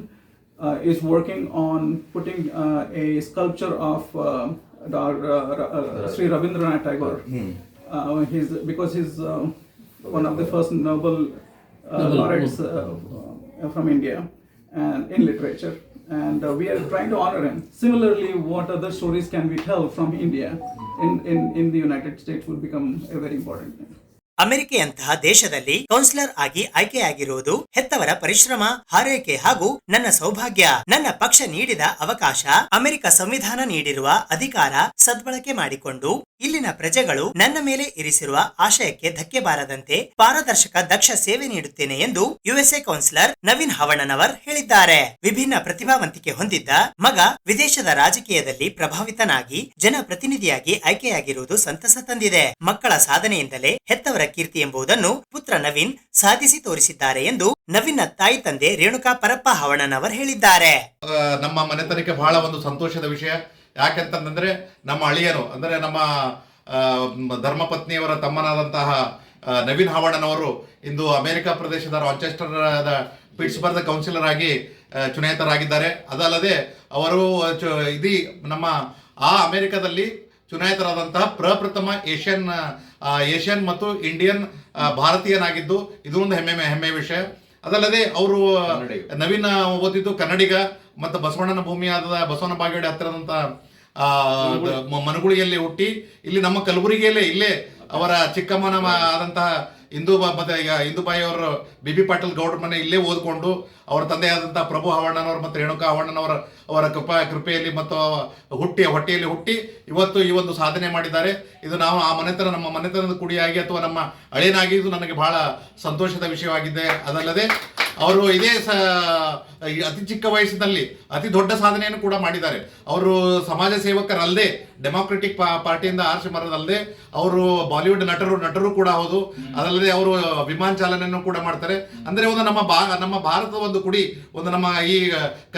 is working on putting a sculpture of Sri Rabindranath Tagore. Because he's one of the first Nobel laureates from India and in literature, and we are trying to honor him. Similarly, what other stories can we tell from India in the United States will become a very important thing. ಅಮೆರಿಕೆಯಂತಹ ದೇಶದಲ್ಲಿ ಕೌನ್ಸಿಲರ್ ಆಗಿ ಆಯ್ಕೆಯಾಗಿರುವುದು ಹೆತ್ತವರ ಪರಿಶ್ರಮ, ಹಾರೈಕೆ ಹಾಗೂ ನನ್ನ ಸೌಭಾಗ್ಯ. ನನ್ನ ಪಕ್ಷ ನೀಡಿದ ಅವಕಾಶ, ಅಮೆರಿಕ ಸಂವಿಧಾನ ನೀಡಿರುವ ಅಧಿಕಾರ ಸದ್ಬಳಕೆ ಮಾಡಿಕೊಂಡು ಇಲ್ಲಿನ ಪ್ರಜೆಗಳು ನನ್ನ ಮೇಲೆ ಇರಿಸಿರುವ ಆಶಯಕ್ಕೆ ಧಕ್ಕೆ ಬಾರದಂತೆ ಪಾರದರ್ಶಕ ದಕ್ಷ ಸೇವೆ ನೀಡುತ್ತೇನೆ ಎಂದು ಯುಎಸ್ಎ ಕೌನ್ಸಿಲರ್ ನವೀನ್ ಹವಣ್ಣನವರ್ ಹೇಳಿದ್ದಾರೆ. ವಿಭಿನ್ನ ಪ್ರತಿಭಾವಂತಿಕೆ ಹೊಂದಿದ್ದ ಮಗ ವಿದೇಶದ ರಾಜಕೀಯದಲ್ಲಿ ಪ್ರಭಾವಿತನಾಗಿ ಜನಪ್ರತಿನಿಧಿಯಾಗಿ ಆಯ್ಕೆಯಾಗಿರುವುದು ಸಂತಸ ತಂದಿದೆ. ಮಕ್ಕಳ ಸಾಧನೆಯಿಂದಲೇ ಹೆತ್ತವರ ಕೀರ್ತಿ ಎಂಬುದನ್ನು ಪುತ್ರ ನವೀನ್ ಸಾಧಿಸಿ ತೋರಿಸಿದ್ದಾರೆ ಎಂದು ನವೀನ್ ತಾಯಿ ತಂದೆ ರೇಣುಕಾ ಪರಪ್ಪ ಹವಣ್ಣನವರ್ ಹೇಳಿದ್ದಾರೆ. ನಮ್ಮ ಮನೆತನಕ್ಕೆ ಬಹಳ ಒಂದು ಸಂತೋಷದ ವಿಷಯ. ಯಾಕೆಂತಂದ್ರೆ ನಮ್ಮ ಅಳಿಯನು ಅಂದರೆ ನಮ್ಮ ಧರ್ಮಪತ್ನಿಯವರ ತಮ್ಮನಾದಂತಹ ನವೀನ್ ಹವಣ್ಣನವರು ಇಂದು ಅಮೆರಿಕ ಪ್ರದೇಶದ ರಾಚೆಸ್ಟರ್ ಪಿಟ್ಸ್ಬರ್ಗ್ ಕೌನ್ಸಿಲರ್ ಆಗಿ ಚುನಾಯಿತರಾಗಿದ್ದಾರೆ. ಅದಲ್ಲದೆ ಅವರು ಇಡೀ ನಮ್ಮ ಅಮೆರಿಕದಲ್ಲಿ ಚುನಾಯಿತರಾದಂತಹ ಪ್ರಪ್ರಥಮ ಏಷ್ಯನ್ ಮತ್ತು ಇಂಡಿಯನ್ ಭಾರತೀಯನಾಗಿದ್ದು ಇದು ಒಂದು ಹೆಮ್ಮೆ ವಿಷಯ. ಅದಲ್ಲದೆ ಅವರು ನವೀನ್ ಓದಿದ್ದು ಕನ್ನಡಿಗ ಮತ್ತು ಬಸವಣ್ಣನ ಭೂಮಿಯಾದ ಬಸವನ ಬಾಗೇವಾಡಿ ಹತ್ತಿರದಂಥ ಮನಗುಳಿಯಲ್ಲಿ ಹುಟ್ಟಿ ಇಲ್ಲಿ ನಮ್ಮ ಕಲಬುರಗಿಯಲ್ಲೇ ಇಲ್ಲೇ ಅವರ ಚಿಕ್ಕಮ್ಮನ ಆದಂತಹ ಇಂದುಬಾಯಿ ಅವರು ಬಿ ಪಾಟೀಲ್ ಗೌಡ್ರ ಮನೆ ಇಲ್ಲೇ ಓದ್ಕೊಂಡು ಅವರ ತಂದೆಯಾದಂತಹ ಪ್ರಭು ಹವಣ್ಣನವರು ಮತ್ತು ರೇಣುಕಾ ಅವರ ಕೃಪೆಯಲ್ಲಿ ಮತ್ತು ಹೊಟ್ಟೆಯಲ್ಲಿ ಹುಟ್ಟಿ ಇವತ್ತು ಈ ಒಂದು ಸಾಧನೆ ಮಾಡಿದ್ದಾರೆ. ಇದು ನಾವು ನಮ್ಮ ಮನೆತನದ ಕುಡಿಯಾಗಿ ಅಥವಾ ನಮ್ಮ ಅಳಿಯನಾಗಿ ಇದು ನನಗೆ ಬಹಳ ಸಂತೋಷದ ವಿಷಯವಾಗಿದೆ. ಅದಲ್ಲದೆ ಅವರು ಇದೇ ಅತಿ ಚಿಕ್ಕ ವಯಸ್ಸಿನಲ್ಲಿ ಅತಿ ದೊಡ್ಡ ಸಾಧನೆಯನ್ನು ಕೂಡ ಮಾಡಿದ್ದಾರೆ. ಅವರು ಸಮಾಜ ಸೇವಕರಲ್ಲದೆ, ಡೆಮಾಕ್ರೆಟಿಕ್ ಪಾರ್ಟಿಯಿಂದ ಆರ್ಸಿ ಬರೋದಲ್ಲದೆ ಅವರು ಬಾಲಿವುಡ್ ನಟರು ಕೂಡ ಹೌದು. ಅದಲ್ಲದೆ ಅವರು ವಿಮಾನ ಚಾಲನೆಯನ್ನು ಕೂಡ ಮಾಡ್ತಾರೆ. ಅಂದರೆ ಒಂದು ನಮ್ಮ ಭಾರತದ ಒಂದು ಕುಡಿ, ಒಂದು ನಮ್ಮ ಈ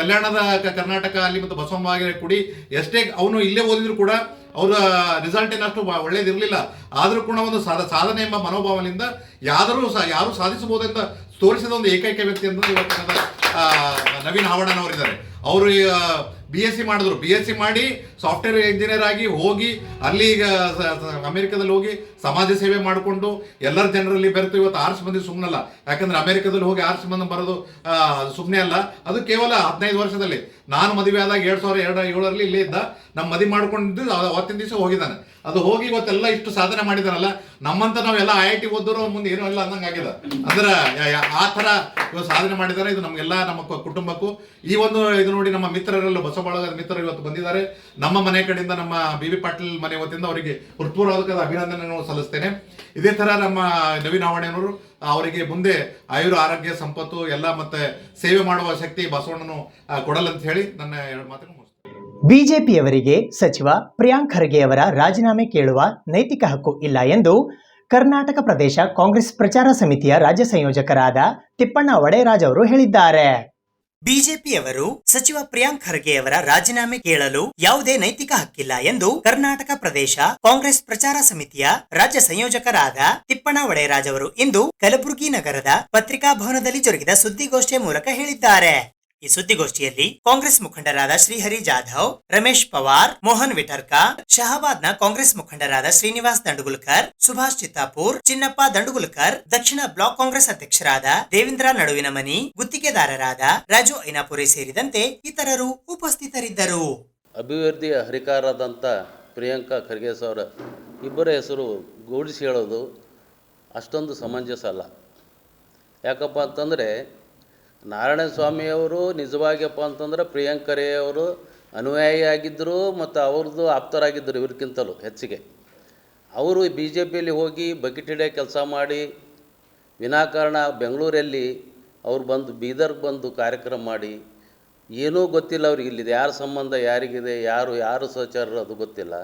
ಕಲ್ಯಾಣದ ಕರ್ನಾಟಕ ಅಲ್ಲಿ ಮತ್ತು ಬಸವನ ಕುಡಿ ಎಷ್ಟೇ ಅವನು ಇಲ್ಲೇ ಓದಿದ್ರು ಕೂಡ ಅವರ ರಿಸಲ್ಟ್ ಏನಷ್ಟು ಒಳ್ಳೇದಿರಲಿಲ್ಲ. ಆದರೂ ಕೂಡ ಒಂದು ಸಾಧನೆ ಎಂಬ ಮನೋಭಾವನೆಯಿಂದ ಯಾರು ಸಾಧಿಸಬಹುದೆಂದು ತೋರಿಸಿದ ಒಂದು ಏಕೈಕ ವ್ಯಕ್ತಿ ಅಂತ ಇವತ್ತಿನ ನವೀನ್ ಹಾವಣ್ಣನವರಿದ್ದಾರೆ. ಅವರು BSc ಮಾಡಿದ್ರು. BSc ಮಾಡಿ ಸಾಫ್ಟ್ವೇರ್ ಇಂಜಿನಿಯರ್ ಆಗಿ ಹೋಗಿ ಅಲ್ಲಿ ಈಗ ಅಮೆರಿಕದಲ್ಲಿ ಹೋಗಿ ಸಮಾಜ ಸೇವೆ ಮಾಡಿಕೊಂಡು ಎಲ್ಲರ ಜನರಲ್ಲಿ ಬೆರೆತು ಇವತ್ತು ಆರ್ಸ್ ಮಂದಿ ಸುಮ್ಮನಲ್ಲ. ಯಾಕಂದ್ರೆ ಅಮೆರಿಕದಲ್ಲಿ ಹೋಗಿ ಆರ್ಸ್ ಮಂದಿ ಬರೋದು ಸುಮ್ಮನೆ ಅಲ್ಲ. ಅದು ಕೇವಲ 15 ವರ್ಷದಲ್ಲಿ. ನಾನು ಮದುವೆ ಆದಾಗ 2007ರಲ್ಲಿ ಇಲ್ಲೇ ಇದ್ದ. ನಮ್ಮ ಮದುವೆ ಮಾಡ್ಕೊಂಡಿದ್ದು ಅವತ್ತಿನ ದಿವಸ ಹೋಗಿದ್ದಾನೆ. ಅದು ಹೋಗಿ ಇವತ್ತೆಲ್ಲ ಇಷ್ಟು ಸಾಧನೆ ಮಾಡಿದಾನಲ್ಲ. ನಮ್ಮಂತ ನಾವೆಲ್ಲ IIT ಓದೋರು ಮುಂದೆ ಏನೂ ಇಲ್ಲ ಅನ್ನಂಗೆ ಆಗಿದೆ. ಅಂದ್ರೆ ಆ ಥರ ಇವತ್ತು ಸಾಧನೆ ಮಾಡಿದ್ದಾರೆ. ಇದು ನಮಗೆಲ್ಲ ನಮ್ಮ ಕುಟುಂಬಕ್ಕೂ ಈ ಒಂದು ಇದು ನೋಡಿ ನಮ್ಮ ಮಿತ್ರರೆಲ್ಲ ಬಸವಬಳಗದ ಮಿತ್ರರು ಇವತ್ತು ಬಂದಿದ್ದಾರೆ. ನಮ್ಮ ಮನೆ ಕಡೆಯಿಂದ ನಮ್ಮ BB ಪಾಟೀಲ್ ಮನೆ ವತಿಯಿಂದ ಅವರಿಗೆ ಹೃತ್ಪೂರ್ವಕವಾದ ಅಭಿನಂದನೆಯನ್ನು ಸಲ್ಲಿಸ್ತೇನೆ. ಇದೇ ಥರ ನಮ್ಮ ನವೀನ್ ಹಾವಣ್ಣನವರು ಅವರಿಗೆ ಮುಂದೆ ಆರೋಗ್ಯ ಸಂಪತ್ತು ಎಲ್ಲ ಮತ್ತೆ ಸೇವೆ ಮಾಡುವ ಶಕ್ತಿ ಬಸವಣ್ಣನು ಕೊಡಲಂತ ಹೇಳಿ ನನ್ನ 2 ಮಾತನ್ನು ಮುಗಿಸ್ತೇನೆ. ಬಿಜೆಪಿಯವರಿಗೆ ಸಚಿವ ಪ್ರಿಯಾಂಕ್ ಖರ್ಗೆ ಅವರ ರಾಜೀನಾಮೆ ಕೇಳುವ ನೈತಿಕ ಹಕ್ಕು ಇಲ್ಲ ಎಂದು ಕರ್ನಾಟಕ ಪ್ರದೇಶ ಕಾಂಗ್ರೆಸ್ ಪ್ರಚಾರ ಸಮಿತಿಯ ರಾಜ್ಯ ಸಂಯೋಜಕರಾದ ತಿಪ್ಪಣ್ಣ ಒಡೆಯರಾಜ್ ಅವರು ಹೇಳಿದ್ದಾರೆ. ಬಿಜೆಪಿಯವರು ಸಚಿವ ಪ್ರಿಯಾಂಕ್ ಖರ್ಗೆ ಅವರ ರಾಜೀನಾಮೆ ಕೇಳಲು ಯಾವುದೇ ನೈತಿಕ ಹಕ್ಕಿಲ್ಲ ಎಂದು ಕರ್ನಾಟಕ ಪ್ರದೇಶ ಕಾಂಗ್ರೆಸ್ ಪ್ರಚಾರ ಸಮಿತಿಯ ರಾಜ್ಯ ಸಂಯೋಜಕರಾದ ತಿಪ್ಪಣ್ಣ ಒಡೆಯರಾಜ್ ಅವರು ಇಂದು ಕಲಬುರಗಿ ನಗರದ ಪತ್ರಿಕಾ ಭವನದಲ್ಲಿ ಜರುಗಿದ ಸುದ್ದಿಗೋಷ್ಠಿಯ ಮೂಲಕ ಹೇಳಿದ್ದಾರೆ. ಈ ಸುದ್ದಿಗೋಷ್ಠಿಯಲ್ಲಿ ಕಾಂಗ್ರೆಸ್ ಮುಖಂಡರಾದ ಶ್ರೀಹರಿ ಜಾಧವ್, ರಮೇಶ್ ಪವಾರ್, ಮೋಹನ್ ವಿಠರ್ಕಾ, ಶಹಾಬಾದ್ನ ಕಾಂಗ್ರೆಸ್ ಮುಖಂಡರಾದ ಶ್ರೀನಿವಾಸ್ ದಂಡುಗುಲ್ಕರ್, ಸುಭಾಷ್ ಚಿತ್ತಾಪುರ್, ಚಿನ್ನಪ್ಪ ದಂಡುಗುಲ್ಕರ್, ದಕ್ಷಿಣ ಬ್ಲಾಕ್ ಕಾಂಗ್ರೆಸ್ ಅಧ್ಯಕ್ಷರಾದ ದೇವೇಂದ್ರ ನಡುವಿನ ಮನಿ, ಗುತ್ತಿಗೆದಾರರಾದ ರಾಜು ಐನಾಪುರಿ ಸೇರಿದಂತೆ ಇತರರು ಉಪಸ್ಥಿತರಿದ್ದರು. ಅಭಿವೃದ್ಧಿಯ ಹರಿಕಾರರಾದಂಥ ಪ್ರಿಯಾಂಕಾ ಖರ್ಗೆ ಅವರ ಇಬ್ಬರ ಹೆಸರು ಗೂಡಿಸಿ ಹೇಳೋದು ಅಷ್ಟೊಂದು ಸಮಂಜಸ ಅಲ್ಲ. ಯಾಕಪ್ಪ ಅಂತಂದರೆ ನಾರಾಯಣಸ್ವಾಮಿಯವರು ನಿಜವಾಗಿಯಪ್ಪ ಅಂತಂದ್ರೆ ಪ್ರಿಯಾಂಕ್ ಖರ್ಗೆ ಅವರು ಅನುಯಾಯಿಯಾಗಿದ್ದರು ಮತ್ತು ಅವ್ರದ್ದು ಆಪ್ತರಾಗಿದ್ದರು. ಇವ್ರಿಗಿಂತಲೂ ಹೆಚ್ಚಿಗೆ ಅವರು BJPಯಲ್ಲಿ ಹೋಗಿ ಬಕೆಟ್ ಹಿಡಿಯೋ ಕೆಲಸ ಮಾಡಿ ವಿನಾಕಾರಣ ಬೆಂಗಳೂರಲ್ಲಿ ಅವ್ರು ಬಂದು ಬೀದರ್ಗೆ ಬಂದು ಕಾರ್ಯಕ್ರಮ ಮಾಡಿ ಏನೂ ಗೊತ್ತಿಲ್ಲ ಅವ್ರಿಗೆ ಇಲ್ಲಿದೆ ಯಾರ ಸಂಬಂಧ ಯಾರಿಗಿದೆ, ಯಾರು ಸಹಚರರು ಅದು ಗೊತ್ತಿಲ್ಲ.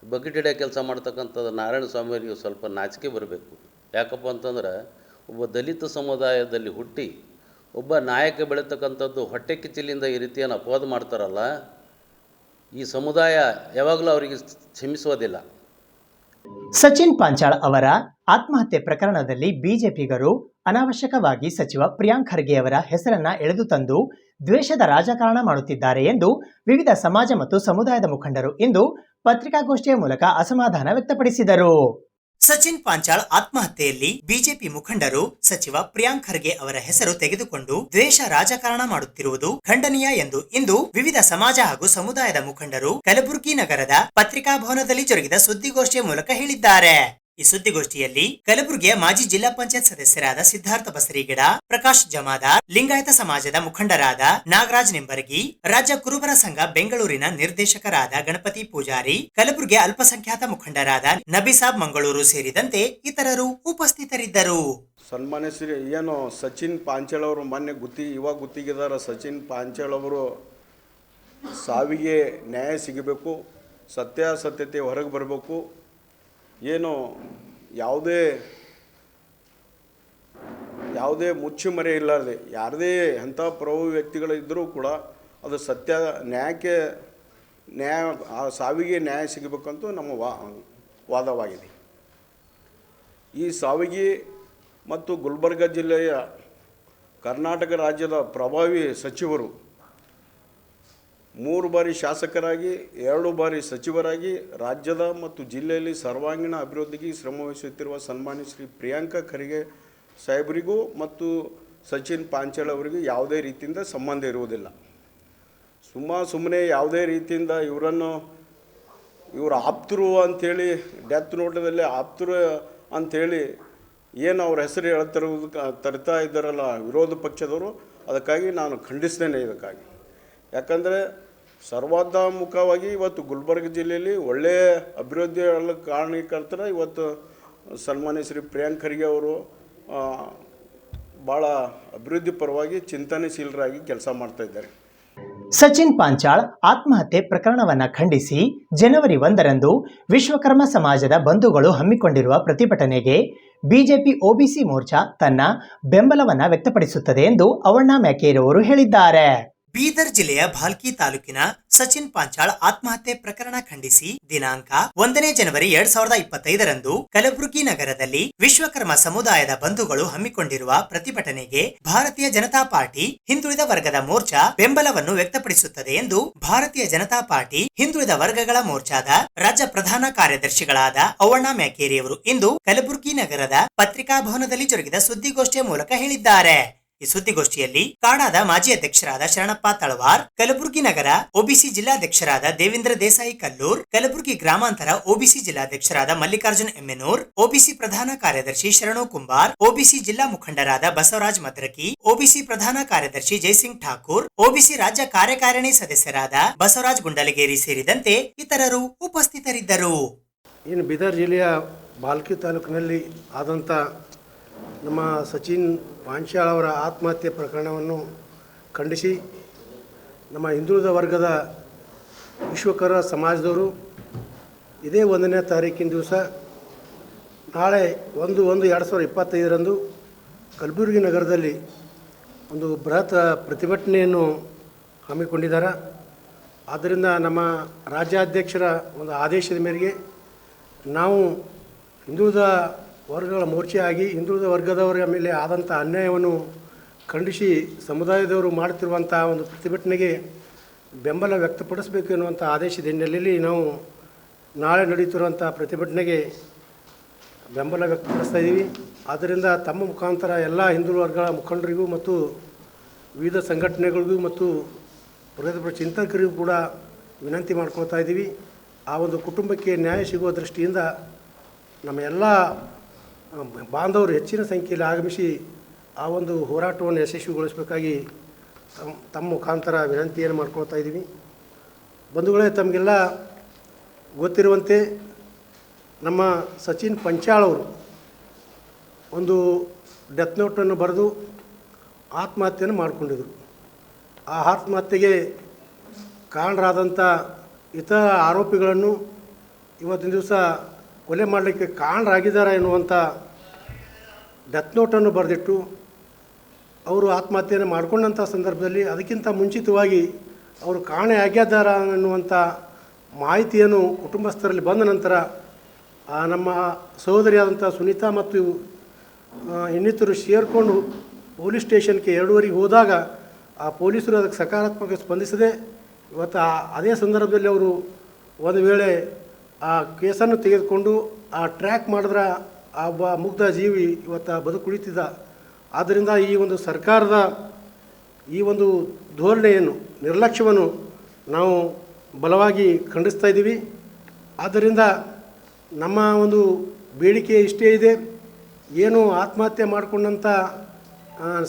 ಬಕೆಟ್ ಹಿಡಿಯೋ ಕೆಲಸ ಮಾಡ್ತಕ್ಕಂಥದ್ದು ನಾರಾಯಣಸ್ವಾಮಿಯವರಿಗೆ ಸ್ವಲ್ಪ ನಾಚಿಕೆ ಬರಬೇಕು. ಯಾಕಪ್ಪ ಅಂತಂದ್ರೆ ಒಬ್ಬ ದಲಿತ ಸಮುದಾಯದಲ್ಲಿ ಹುಟ್ಟಿ ಒಬ್ಬ ನಾಯಕ ಬೆಳೀತಕ್ಕಂಥದ್ದು ಹೊಟ್ಟೆ ಕಿಚ್ಚಲಿಂದ ಈ ರೀತಿಯನ್ನು ಅಪವಾದ ಮಾಡ್ತಾರಲ್ಲ, ಈ ಸಮುದಾಯ ಯಾವಾಗಲೂ ಅವರಿಗೆ ಕ್ಷಮಿಸೋದಿಲ್ಲ. ಸಚಿನ್ ಪಾಂಚಾಳ್ ಅವರ ಆತ್ಮಹತ್ಯೆ ಪ್ರಕರಣದಲ್ಲಿ ಬಿಜೆಪಿಗರು ಅನಾವಶ್ಯಕವಾಗಿ ಸಚಿವ ಪ್ರಿಯಾಂಕ್ ಖರ್ಗೆ ಅವರ ಹೆಸರನ್ನ ಎಳೆದು ತಂದು ದ್ವೇಷದ ರಾಜಕಾರಣ ಮಾಡುತ್ತಿದ್ದಾರೆ ಎಂದು ವಿವಿಧ ಸಮಾಜ ಮತ್ತು ಸಮುದಾಯದ ಮುಖಂಡರು ಇಂದು ಪತ್ರಿಕಾಗೋಷ್ಠಿಯ ಮೂಲಕ ಅಸಮಾಧಾನ ವ್ಯಕ್ತಪಡಿಸಿದರು. ಸಚಿನ್ ಪಾಂಚಾಳ್ ಆತ್ಮಹತ್ಯೆಯಲ್ಲಿ ಬಿಜೆಪಿ ಮುಖಂಡರು ಸಚಿವ ಪ್ರಿಯಾಂಕ್ ಖರ್ಗೆ ಅವರ ಹೆಸರು ತೆಗೆದುಕೊಂಡು ದ್ವೇಷ ರಾಜಕಾರಣ ಮಾಡುತ್ತಿರುವುದು ಖಂಡನೀಯ ಎಂದು ಇಂದು ವಿವಿಧ ಸಮಾಜ ಹಾಗೂ ಸಮುದಾಯದ ಮುಖಂಡರು ಕಲಬುರಗಿ ನಗರದ ಪತ್ರಿಕಾ ಭವನದಲ್ಲಿ ಜರುಗಿದ ಸುದ್ದಿಗೋಷ್ಠಿಯ ಮೂಲಕ ಹೇಳಿದ್ದಾರೆ. ಈ ಸುದ್ದಿಗೋಷ್ಠಿಯಲ್ಲಿ ಕಲಬುರಗಿಯ ಮಾಜಿ ಜಿಲ್ಲಾ ಪಂಚಾಯತ್ ಸದಸ್ಯರಾದ ಸಿದ್ಧಾರ್ಥ ಬಸರಿಗಿಡ, ಪ್ರಕಾಶ್ ಜಮಾದಾರ್, ಲಿಂಗಾಯತ ಸಮಾಜದ ಮುಖಂಡರಾದ ನಾಗರಾಜ್ ನಿಂಬರ್ಗಿ, ರಾಜ್ಯ ಕುರುಬರ ಸಂಘ ಬೆಂಗಳೂರಿನ ನಿರ್ದೇಶಕರಾದ ಗಣಪತಿ ಪೂಜಾರಿ, ಕಲಬುರಗಿ ಅಲ್ಪಸಂಖ್ಯಾತ ಮುಖಂಡರಾದ ನಬಿಸಾಬ್ ಮಂಗಳೂರು ಸೇರಿದಂತೆ ಇತರರು ಉಪಸ್ಥಿತರಿದ್ದರು. ಸನ್ಮಾನ್ಯ ಶ್ರೀ ಏನು ಸಚಿನ್ ಪಾಂಚಾಳ್ ಅವರು ಮೊನ್ನೆ ಇವಾಗ ಗುತ್ತಿಗೆದಾರ ಸಚಿನ್ ಪಾಂಚಾಳ್ ಅವರು ಸಾವಿಗೆ ನ್ಯಾಯ ಸಿಗಬೇಕು, ಸತ್ಯಾಸತ್ಯತೆ ಹೊರಗೆ ಬರಬೇಕು. ಏನು ಯಾವುದೇ ಮುಚ್ಚುಮರೆ ಇಲ್ಲಾರ್ದೆ ಯಾರದೇ ಅಂಥ ಪ್ರಭಾವಿ ವ್ಯಕ್ತಿಗಳಿದ್ದರೂ ಕೂಡ ಅದು ಆ ಸಾವಿಗೆ ನ್ಯಾಯ ಸಿಗಬೇಕಂತೂ ನಮ್ಮ ವಾದವಾಗಿದೆ. ಈ ಸಾವಿಗೆ ಮತ್ತು ಗುಲ್ಬರ್ಗ ಜಿಲ್ಲೆಯ ಕರ್ನಾಟಕ ರಾಜ್ಯದ ಪ್ರಭಾವಿ ಸಚಿವರು 3 ಬಾರಿ ಶಾಸಕರಾಗಿ 2 ಬಾರಿ ಸಚಿವರಾಗಿ ರಾಜ್ಯದ ಮತ್ತು ಜಿಲ್ಲೆಯಲ್ಲಿ ಸರ್ವಾಂಗೀಣ ಅಭಿವೃದ್ಧಿಗೆ ಶ್ರಮವಹಿಸುತ್ತಿರುವ ಸನ್ಮಾನ್ಯ ಶ್ರೀ ಪ್ರಿಯಾಂಕಾ ಖರ್ಗೆ ಸಾಹೇಬರಿಗೂ ಮತ್ತು ಸಚಿನ್ ಪಾಂಚಾಳ್ ಅವರಿಗೂ ಯಾವುದೇ ರೀತಿಯಿಂದ ಸಂಬಂಧ ಇರುವುದಿಲ್ಲ. ಸುಮ್ಮನೆ ಯಾವುದೇ ರೀತಿಯಿಂದ ಇವರು ಆಪ್ತರು ಅಂಥೇಳಿ ಡೆತ್ ನೋಟದಲ್ಲಿ ಆಪ್ತರು ಅಂಥೇಳಿ ಏನು ಅವ್ರ ಹೆಸರು ತರ್ತಾ ಇದ್ದಾರಲ್ಲ ವಿರೋಧ ಪಕ್ಷದವರು, ಅದಕ್ಕಾಗಿ ನಾನು ಖಂಡಿಸ್ತೇನೆ. ಇದಕ್ಕಾಗಿ ಯಾಕಂದರೆ ಸರ್ವಾತ್ಮಕವಾಗಿ ಇವತ್ತು ಗುಲ್ಬರ್ಗ ಜಿಲ್ಲೆಯಲ್ಲಿ ಒಳ್ಳೆಯ ಅಭಿವೃದ್ಧಿ ಕಾರಣೀಕರ್ತರ ಇವತ್ತು ಸನ್ಮಾನ್ಯ ಶ್ರೀ ಪ್ರಿಯಾಂಕ್ ಖರ್ಗೆ ಅವರು ಭಾಳ ಅಭಿವೃದ್ಧಿ ಪರವಾಗಿ ಚಿಂತನಶೀಲರಾಗಿ ಕೆಲಸ ಮಾಡ್ತಾ ಇದ್ದಾರೆ. ಸಚಿನ್ ಪಾಂಚಾಳ್ ಆತ್ಮಹತ್ಯೆ ಪ್ರಕರಣವನ್ನು ಖಂಡಿಸಿ ಜನವರಿ 1ರಂದು ವಿಶ್ವಕರ್ಮ ಸಮಾಜದ ಬಂಧುಗಳು ಹಮ್ಮಿಕೊಂಡಿರುವ ಪ್ರತಿಭಟನೆಗೆ ಬಿಜೆಪಿ ಒಬಿಸಿ ಮೋರ್ಚಾ ತನ್ನ ಬೆಂಬಲವನ್ನು ವ್ಯಕ್ತಪಡಿಸುತ್ತದೆ ಎಂದು ಅವಣ್ಣ ಮ್ಯಾಕೇರವರು ಹೇಳಿದ್ದಾರೆ. ಬೀದರ್ ಜಿಲ್ಲೆಯ ಭಾಲ್ಕಿ ತಾಲೂಕಿನ ಸಚಿನ್ ಪಾಂಚಾಳ್ ಆತ್ಮಹತ್ಯೆ ಪ್ರಕರಣ ಖಂಡಿಸಿ ದಿನಾಂಕ 1ನೇ ಜನವರಿ 2025ರಂದು ಕಲಬುರಗಿ ನಗರದಲ್ಲಿ ವಿಶ್ವಕರ್ಮ ಸಮುದಾಯದ ಬಂಧುಗಳು ಹಮ್ಮಿಕೊಂಡಿರುವ ಪ್ರತಿಭಟನೆಗೆ ಭಾರತೀಯ ಜನತಾ ಪಾರ್ಟಿ ಹಿಂದುಳಿದ ವರ್ಗದ ಮೋರ್ಚಾ ಬೆಂಬಲವನ್ನು ವ್ಯಕ್ತಪಡಿಸುತ್ತದೆ ಎಂದು ಭಾರತೀಯ ಜನತಾ ಪಾರ್ಟಿ ಹಿಂದುಳಿದ ವರ್ಗಗಳ ಮೋರ್ಚಾದ ರಾಜ್ಯ ಪ್ರಧಾನ ಕಾರ್ಯದರ್ಶಿಗಳಾದ ಅವಣ್ಣ ಮ್ಯಾಕೇರಿಯವರು ಇಂದು ಕಲಬುರಗಿ ನಗರದ ಪತ್ರಿಕಾ ಭವನದಲ್ಲಿ ಜರುಗಿದ ಸುದ್ದಿಗೋಷ್ಠಿಯ ಮೂಲಕ ಹೇಳಿದ್ದಾರೆ. ಈ ಸುದ್ದಿಗೋಷ್ಠಿಯಲ್ಲಿ ಕಾಡಾದ ಮಾಜಿ ಅಧ್ಯಕ್ಷರಾದ ಶರಣಪ್ಪ ತಳವಾರ್, ಕಲಬುರಗಿ ನಗರ ಒಬಿಸಿ ಜಿಲ್ಲಾಧ್ಯಕ್ಷರಾದ ದೇವೇಂದ್ರ ದೇಸಾಯಿ ಕಲ್ಲೂರ್, ಕಲಬುರಗಿ ಗ್ರಾಮಾಂತರ ಒಬಿಸಿ ಜಿಲ್ಲಾಧ್ಯಕ್ಷರಾದ ಮಲ್ಲಿಕಾರ್ಜುನ್ ಎಮ್ಮೆನೂರ್, ಒಬಿಸಿ ಪ್ರಧಾನ ಕಾರ್ಯದರ್ಶಿ ಶರಣು ಕುಂಬಾರ್, ಒಬಿಸಿ ಜಿಲ್ಲಾ ಮುಖಂಡರಾದ ಬಸವರಾಜ್ ಮದ್ರಕಿ, ಒಬಿಸಿ ಪ್ರಧಾನ ಕಾರ್ಯದರ್ಶಿ ಜಯಸಿಂಗ್ ಠಾಕೂರ್, ಒಬಿಸಿ ರಾಜ್ಯ ಕಾರ್ಯಕಾರಿಣಿ ಸದಸ್ಯರಾದ ಬಸವರಾಜ್ ಗುಂಡಲಗೇರಿ ಸೇರಿದಂತೆ ಇತರರು ಉಪಸ್ಥಿತರಿದ್ದರು. ಇನ್ನು ಬೀದರ್ ಜಿಲ್ಲೆಯ ಭಾಲ್ಕಿ ತಾಲೂಕಿನಲ್ಲಿ ಆದಂಥ ನಮ್ಮ ಸಚಿನ್ ಪಾಂಚಾಳ್ ಅವರ ಆತ್ಮಹತ್ಯೆ ಪ್ರಕರಣವನ್ನು ಖಂಡಿಸಿ ನಮ್ಮ ಹಿಂದುಳಿದ ವರ್ಗದ ವಿಶ್ವಕರ್ಮ ಸಮಾಜದವರು ಇದೇ 1ನೇ ತಾರೀಕಿನ ದಿವಸ ನಾಳೆ 1/1/2025ರಂದು ಕಲಬುರಗಿ ನಗರದಲ್ಲಿ ಒಂದು ಬೃಹತ್ ಪ್ರತಿಭಟನೆಯನ್ನು ಹಮ್ಮಿಕೊಂಡಿದ್ದಾರೆ. ಆದ್ದರಿಂದ ನಮ್ಮ ರಾಜ್ಯಾಧ್ಯಕ್ಷರ ಒಂದು ಆದೇಶದ ಮೇರೆಗೆ ನಾವು ಹಿಂದುಳಿದ ವರ್ಗಗಳ ಮೋರ್ಚೆಯಾಗಿ ಹಿಂದುಳಿದ ವರ್ಗದವರ ಮೇಲೆ ಆದಂಥ ಅನ್ಯಾಯವನ್ನು ಖಂಡಿಸಿ ಸಮುದಾಯದವರು ಮಾಡುತ್ತಿರುವಂಥ ಒಂದು ಪ್ರತಿಭಟನೆಗೆ ಬೆಂಬಲ ವ್ಯಕ್ತಪಡಿಸಬೇಕು ಎನ್ನುವಂಥ ಆದೇಶದ ಹಿನ್ನೆಲೆಯಲ್ಲಿ ನಾವು ನಾಳೆ ನಡೆಯುತ್ತಿರುವಂಥ ಪ್ರತಿಭಟನೆಗೆ ಬೆಂಬಲ ವ್ಯಕ್ತಪಡಿಸ್ತಾ ಇದ್ದೀವಿ. ಆದ್ದರಿಂದ ತಮ್ಮ ಮುಖಾಂತರ ಎಲ್ಲ ಹಿಂದುಳಿದ ವರ್ಗಗಳ ಮುಖಂಡರಿಗೂ ಮತ್ತು ವಿವಿಧ ಸಂಘಟನೆಗಳಿಗೂ ಮತ್ತು ಪ್ರಗತಿಪರ ಚಿಂತಕರಿಗೂ ಕೂಡ ವಿನಂತಿ ಮಾಡ್ಕೊಳ್ತಾ ಇದ್ದೀವಿ. ಆ ಒಂದು ಕುಟುಂಬಕ್ಕೆ ನ್ಯಾಯ ಸಿಗುವ ದೃಷ್ಟಿಯಿಂದ ನಮ್ಮ ಎಲ್ಲ ಬಾಂಧವರು ಹೆಚ್ಚಿನ ಸಂಖ್ಯೆಯಲ್ಲಿ ಆಗಮಿಸಿ ಆ ಒಂದು ಹೋರಾಟವನ್ನು ಯಶಸ್ವಿಗೊಳಿಸಬೇಕಾಗಿ ತಮ್ಮ ಮುಖಾಂತರ ವಿನಂತಿಯನ್ನು ಮಾಡ್ಕೊಳ್ತಾ ಇದ್ದೀವಿ. ಬಂಧುಗಳೇ, ತಮಗೆಲ್ಲ ಗೊತ್ತಿರುವಂತೆ ನಮ್ಮ ಸಚಿನ್ ಪಾಂಚಾಳ್ ಅವರು ಒಂದು ಡೆತ್ ನೋಟನ್ನು ಬರೆದು ಆತ್ಮಹತ್ಯೆಯನ್ನು ಮಾಡಿಕೊಂಡಿದ್ದರು. ಆ ಆತ್ಮಹತ್ಯೆಗೆ ಕಾರಣರಾದಂಥ ಇತರ ಆರೋಪಿಗಳನ್ನು ಇವತ್ತಿನ ದಿವಸ ಕೊಲೆ ಮಾಡಲಿಕ್ಕೆ ಕಾರಣರಾಗಿದ್ದಾರೆ ಎನ್ನುವಂಥ ಡೆತ್ ನೋಟನ್ನು ಬರೆದಿಟ್ಟು ಅವರು ಆತ್ಮಹತ್ಯೆಯನ್ನು ಮಾಡಿಕೊಂಡಂಥ ಸಂದರ್ಭದಲ್ಲಿ ಅದಕ್ಕಿಂತ ಮುಂಚಿತವಾಗಿ ಅವರು ಕಾಣೆ ಆಗಿದ್ದಾರ ಅನ್ನುವಂಥ ಮಾಹಿತಿಯನ್ನು ಕುಟುಂಬಸ್ಥರಲ್ಲಿ ಬಂದ ನಂತರ ನಮ್ಮ ಸಹೋದರಿಯಾದಂಥ ಸುನೀತಾ ಮತ್ತು ಇನ್ನಿತರು ಸೇರಿಕೊಂಡು ಪೊಲೀಸ್ ಸ್ಟೇಷನ್ಗೆ 2ವರೆಗೆ ಹೋದಾಗ ಆ ಪೊಲೀಸರು ಅದಕ್ಕೆ ಸಕಾರಾತ್ಮಕ ಸ್ಪಂದಿಸದೆ ಇವತ್ತು ಅದೇ ಸಂದರ್ಭದಲ್ಲಿ ಅವರು ಒಂದು ವೇಳೆ ಆ ಕೇಸನ್ನು ತೆಗೆದುಕೊಂಡು ಆ ಟ್ರ್ಯಾಕ್ ಮಾಡಿದ್ರೆ ಆ ಒಬ್ಬ ಮುಗ್ಧ ಜೀವಿ ಇವತ್ತು ಬದುಕುಳಿತಿದ್ದ. ಆದ್ದರಿಂದ ಈ ಒಂದು ಸರ್ಕಾರದ ಈ ಒಂದು ಧೋರಣೆಯನ್ನು ನಿರ್ಲಕ್ಷ್ಯವನ್ನು ನಾವು ಬಲವಾಗಿ ಖಂಡಿಸ್ತಾ ಇದ್ದೀವಿ. ಆದ್ದರಿಂದ ನಮ್ಮ ಒಂದು ಬೇಡಿಕೆ ಇಷ್ಟೇ ಇದೆ, ಏನು ಆತ್ಮಹತ್ಯೆ ಮಾಡಿಕೊಂಡಂಥ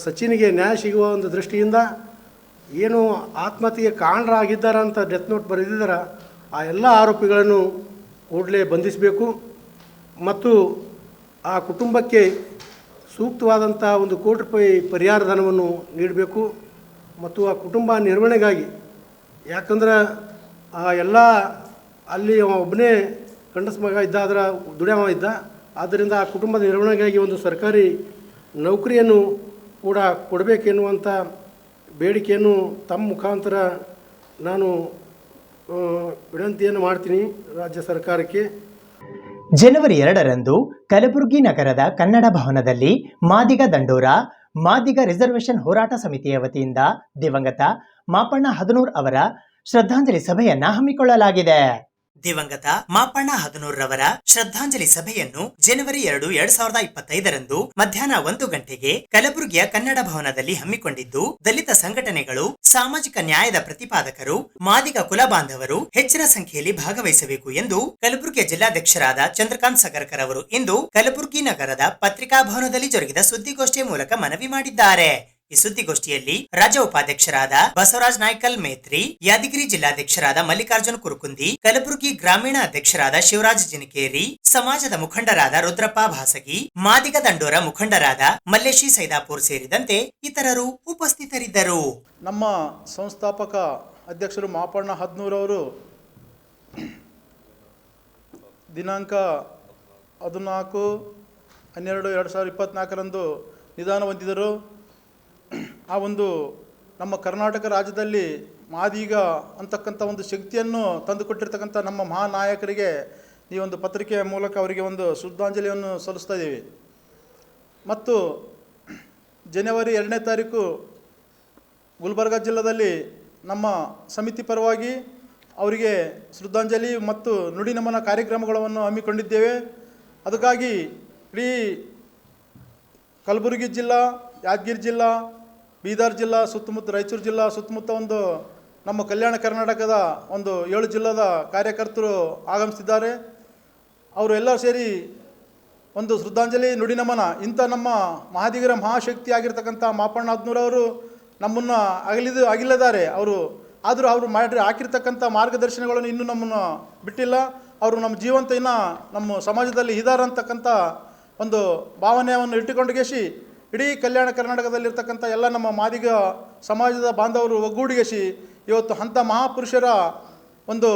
ಸಚಿನ್ಗೆ ನ್ಯಾಯ ಸಿಗುವ ಒಂದು ದೃಷ್ಟಿಯಿಂದ ಏನು ಆತ್ಮಹತ್ಯೆಗೆ ಕಾರಣರಾಗಿದ್ದಾರೆ ಅಂತ ಡೆತ್ ನೋಟ್ ಬರೆದಿದ್ದಾರೆ ಆ ಎಲ್ಲ ಆರೋಪಿಗಳನ್ನು ಕೂಡಲೇ ಬಂಧಿಸಬೇಕು ಮತ್ತು ಆ ಕುಟುಂಬಕ್ಕೆ ಸೂಕ್ತವಾದಂಥ ಒಂದು ₹1 ಕೋಟಿ ಪರಿಹಾರ ಧನವನ್ನು ನೀಡಬೇಕು ಮತ್ತು ಆ ಕುಟುಂಬ ನಿರ್ವಹಣೆಗಾಗಿ, ಯಾಕಂದ್ರೆ ಆ ಎಲ್ಲ ಅಲ್ಲಿ ಒಬ್ಬನೇ ಗಂಡಸ ಮಗ ಇದ್ದ, ಅದರ ದುಡಿಯವ ಇದ್ದ, ಆದ್ದರಿಂದ ಆ ಕುಟುಂಬದ ನಿರ್ವಹಣೆಗಾಗಿ ಒಂದು ಸರ್ಕಾರಿ ನೌಕರಿಯನ್ನು ಕೂಡ ಕೊಡಬೇಕೆನ್ನುವಂಥ ಬೇಡಿಕೆಯನ್ನು ತಮ್ಮ ಮುಖಾಂತರ ನಾನು ವಿನಂತಿಯನ್ನು ಮಾಡ್ತೀನಿ ರಾಜ್ಯ ಸರ್ಕಾರಕ್ಕೆ. ಜನವರಿ 2ರಂದು ಕಲಬುರಗಿ ನಗರದ ಕನ್ನಡ ಭವನದಲ್ಲಿ ಮಾದಿಗ ದಂಡೋರ ಮಾದಿಗ ರಿಸರ್ವೇಷನ್ ಹೋರಾಟ ಸಮಿತಿಯ ವತಿಯಿಂದ ದಿವಂಗತ ಮಾಪಣ್ಣ ಹದನೂರ್ ಅವರ ಶ್ರದ್ಧಾಂಜಲಿ ಸಭೆಯನ್ನ ಹಮ್ಮಿಕೊಳ್ಳಲಾಗಿದೆ. ದಿವಂಗತ ಮಾಪಣ್ಣ ಹದನೂರ್ರವರ ಶ್ರದ್ಧಾಂಜಲಿ ಸಭೆಯನ್ನು ಜನವರಿ 2, 2025ರಂದು ಮಧ್ಯಾಹ್ನ 1 ಗಂಟೆಗೆ ಕಲಬುರಗಿಯ ಕನ್ನಡ ಭವನದಲ್ಲಿ ಹಮ್ಮಿಕೊಂಡಿದ್ದು, ದಲಿತ ಸಂಘಟನೆಗಳು, ಸಾಮಾಜಿಕ ನ್ಯಾಯದ ಪ್ರತಿಪಾದಕರು, ಮಾದಿಗ ಕುಲ ಬಾಂಧವರು ಹೆಚ್ಚಿನ ಸಂಖ್ಯೆಯಲ್ಲಿ ಭಾಗವಹಿಸಬೇಕು ಎಂದು ಕಲಬುರಗಿಯ ಜಿಲ್ಲಾಧ್ಯಕ್ಷರಾದ ಚಂದ್ರಕಾಂತ್ ಸಗರ್ಕರ್ ಅವರು ಇಂದು ಕಲಬುರಗಿ ನಗರದ ಪತ್ರಿಕಾ ಭವನದಲ್ಲಿ ಜರುಗಿದ ಸುದ್ದಿಗೋಷ್ಠಿಯ ಮೂಲಕ ಮನವಿ ಮಾಡಿದ್ದಾರೆ. ಈ ಈ ಸುದ್ದಿಗೋಷ್ಠಿಯಲ್ಲಿ ರಾಜ್ಯ ಉಪಾಧ್ಯಕ್ಷರಾದ ಬಸವರಾಜ್ ನಾಯ್ಕಲ್ ಮೇತ್ರಿ, ಯಾದಗಿರಿ ಜಿಲ್ಲಾಧ್ಯಕ್ಷರಾದ ಮಲ್ಲಿಕಾರ್ಜುನ್ ಕುರುಕುಂದಿ, ಕಲಬುರಗಿ ಗ್ರಾಮೀಣ ಅಧ್ಯಕ್ಷರಾದ ಶಿವರಾಜ್ ಜಿನಕೇರಿ, ಸಮಾಜದ ಮುಖಂಡರಾದ ರುದ್ರಪ್ಪ ಭಾಸಗಿ, ಮಾದಿಗ ದಂಡೋರ ಮುಖಂಡರಾದ ಮಲ್ಲೇಶಿ ಸೈದಾಪುರ್ ಸೇರಿದಂತೆ ಇತರರು ಉಪಸ್ಥಿತರಿದ್ದರು. ನಮ್ಮ ಸಂಸ್ಥಾಪಕ ಅಧ್ಯಕ್ಷರು ಮಾಪಣ್ಣ ಹದ್ನೂರವರು ದಿನಾಂಕ 14/12/2024 ನಿಧನ ಹೊಂದಿದರು. ಆ ಒಂದು ನಮ್ಮ ಕರ್ನಾಟಕ ರಾಜ್ಯದಲ್ಲಿ ಮಾದಿಗ ಅಂತಕ್ಕಂಥ ಒಂದು ಶಕ್ತಿಯನ್ನು ತಂದುಕೊಟ್ಟಿರ್ತಕ್ಕಂಥ ನಮ್ಮ ಮಹಾನಾಯಕರಿಗೆ ಈ ಒಂದು ಪತ್ರಿಕೆಯ ಮೂಲಕ ಅವರಿಗೆ ಒಂದು ಶ್ರದ್ಧಾಂಜಲಿಯನ್ನು ಸಲ್ಲಿಸ್ತಾ ಇದ್ದೀವಿ. ಮತ್ತು ಜನವರಿ 2ನೇ ತಾರೀಕು ಗುಲ್ಬರ್ಗ ಜಿಲ್ಲೆಯಲ್ಲಿ ನಮ್ಮ ಸಮಿತಿ ಪರವಾಗಿ ಅವರಿಗೆ ಶ್ರದ್ಧಾಂಜಲಿ ಮತ್ತು ನುಡಿ ನಮನ ಕಾರ್ಯಕ್ರಮಗಳನ್ನು ಹಮ್ಮಿಕೊಂಡಿದ್ದೇವೆ. ಅದಕ್ಕಾಗಿ ಇಡೀ ಕಲಬುರಗಿ ಜಿಲ್ಲಾ, ಯಾದಗಿರಿ ಜಿಲ್ಲಾ, ಬೀದರ್ ಜಿಲ್ಲಾ ಸುತ್ತಮುತ್ತ, ರಾಯಚೂರು ಜಿಲ್ಲಾ ಸುತ್ತಮುತ್ತ ಒಂದು ನಮ್ಮ ಕಲ್ಯಾಣ ಕರ್ನಾಟಕದ ಒಂದು 7 ಜಿಲ್ಲಾದ ಕಾರ್ಯಕರ್ತರು ಆಗಮಿಸಿದ್ದಾರೆ. ಅವರು ಎಲ್ಲ ಸೇರಿ ಒಂದು ಶ್ರದ್ಧಾಂಜಲಿ ನುಡಿ ನಮನ, ಇಂಥ ನಮ್ಮ ಮಹಾದಿಗರ ಮಹಾಶಕ್ತಿ ಆಗಿರ್ತಕ್ಕಂಥ ಮಾಪಣ್ಣ ಹದ್ನೂರವರು ನಮ್ಮನ್ನು ಅಗಲಿದ್ದಾರೆ. ಆದರೂ ಅವರು ಹಾಕಿರ್ತಕ್ಕಂಥ ಮಾರ್ಗದರ್ಶನಗಳನ್ನು ಇನ್ನೂ ನಮ್ಮನ್ನು ಬಿಟ್ಟಿಲ್ಲ. ಅವರು ನಮ್ಮ ಜೀವಂತ ಇನ್ನೂ ನಮ್ಮ ಸಮಾಜದಲ್ಲಿ ಇದ್ದಾರೆ ಅಂತಕ್ಕಂಥ ಒಂದು ಭಾವನೆಯನ್ನು ಇಟ್ಟುಕೊಂಡುಗೆಸಿ ಇಡೀ ಕಲ್ಯಾಣ ಕರ್ನಾಟಕದಲ್ಲಿರ್ತಕ್ಕಂಥ ಎಲ್ಲ ನಮ್ಮ ಮಾದಿಗ ಸಮಾಜದ ಬಾಂಧವರು ಒಗ್ಗೂಡಿಗೆಸಿ ಇವತ್ತು ಅಂಥ ಮಹಾಪುರುಷರ ಒಂದು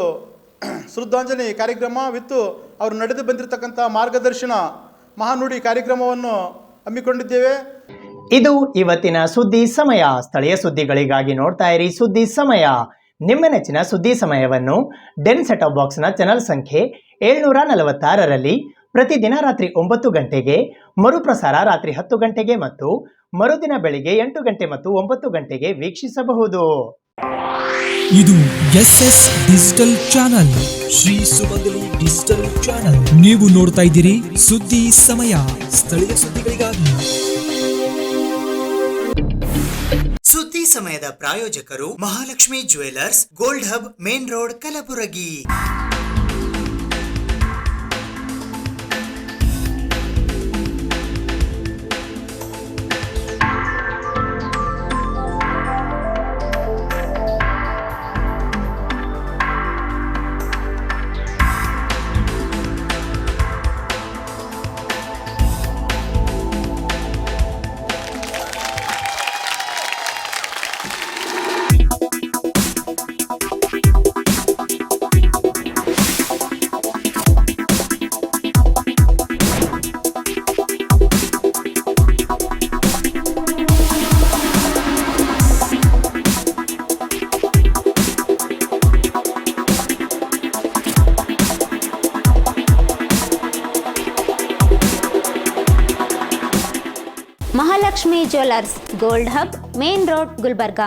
ಶ್ರದ್ಧಾಂಜಲಿ ಕಾರ್ಯಕ್ರಮ ವಿತ್ತು ಅವರು ನಡೆದು ಬಂದಿರತಕ್ಕಂಥ ಮಾರ್ಗದರ್ಶನ ಮಹಾನುಡಿ ಕಾರ್ಯಕ್ರಮವನ್ನು ಹಮ್ಮಿಕೊಂಡಿದ್ದೇವೆ. ಇದು ಇವತ್ತಿನ ಸುದ್ದಿ ಸಮಯ. ಸ್ಥಳೀಯ ಸುದ್ದಿಗಳಿಗಾಗಿ ನೋಡ್ತಾ ಇರಿ ಸುದ್ದಿ ಸಮಯ. ನಿಮ್ಮ ನೆಚ್ಚಿನ ಸುದ್ದಿ ಸಮಯವನ್ನು ಡೆನ್ ಸೆಟ್ ಆಫ್ ಬಾಕ್ಸ್ನ ಚಾನಲ್ ಸಂಖ್ಯೆ 746ರಲ್ಲಿ ಪ್ರತಿದಿನ ರಾತ್ರಿ 9 ಗಂಟೆಗೆ, ಮರುಪ್ರಸಾರ ರಾತ್ರಿ 10 ಗಂಟೆಗೆ ಮತ್ತು ಮರುದಿನ ಬೆಳಿಗ್ಗೆ 8 ಗಂಟೆ ಮತ್ತು 9 ಗಂಟೆಗೆ ವೀಕ್ಷಿಸಬಹುದು. ಇದು SS ಡಿಜಿಟಲ್ ಚಾನಲ್, ಶ್ರೀ ಸುಮಂಗಲಿ ಡಿಜಿಟಲ್ ಚಾನಲ್. ನೀವು ನೋಡ್ತಾ ಇದ್ದೀರಿ ಸುದ್ದಿ ಸಮಯ, ಸ್ಥಳೀಯ ಸುದ್ದಿಗಳಿಗಾಗಿ. ಸುದ್ದಿ ಸಮಯದ ಪ್ರಾಯೋಜಕರು Mahalakshmi jewellers, gold hub, main road, Kalaburagi. Mahalakshmi jewellers, gold hub, main road, Gulbarga.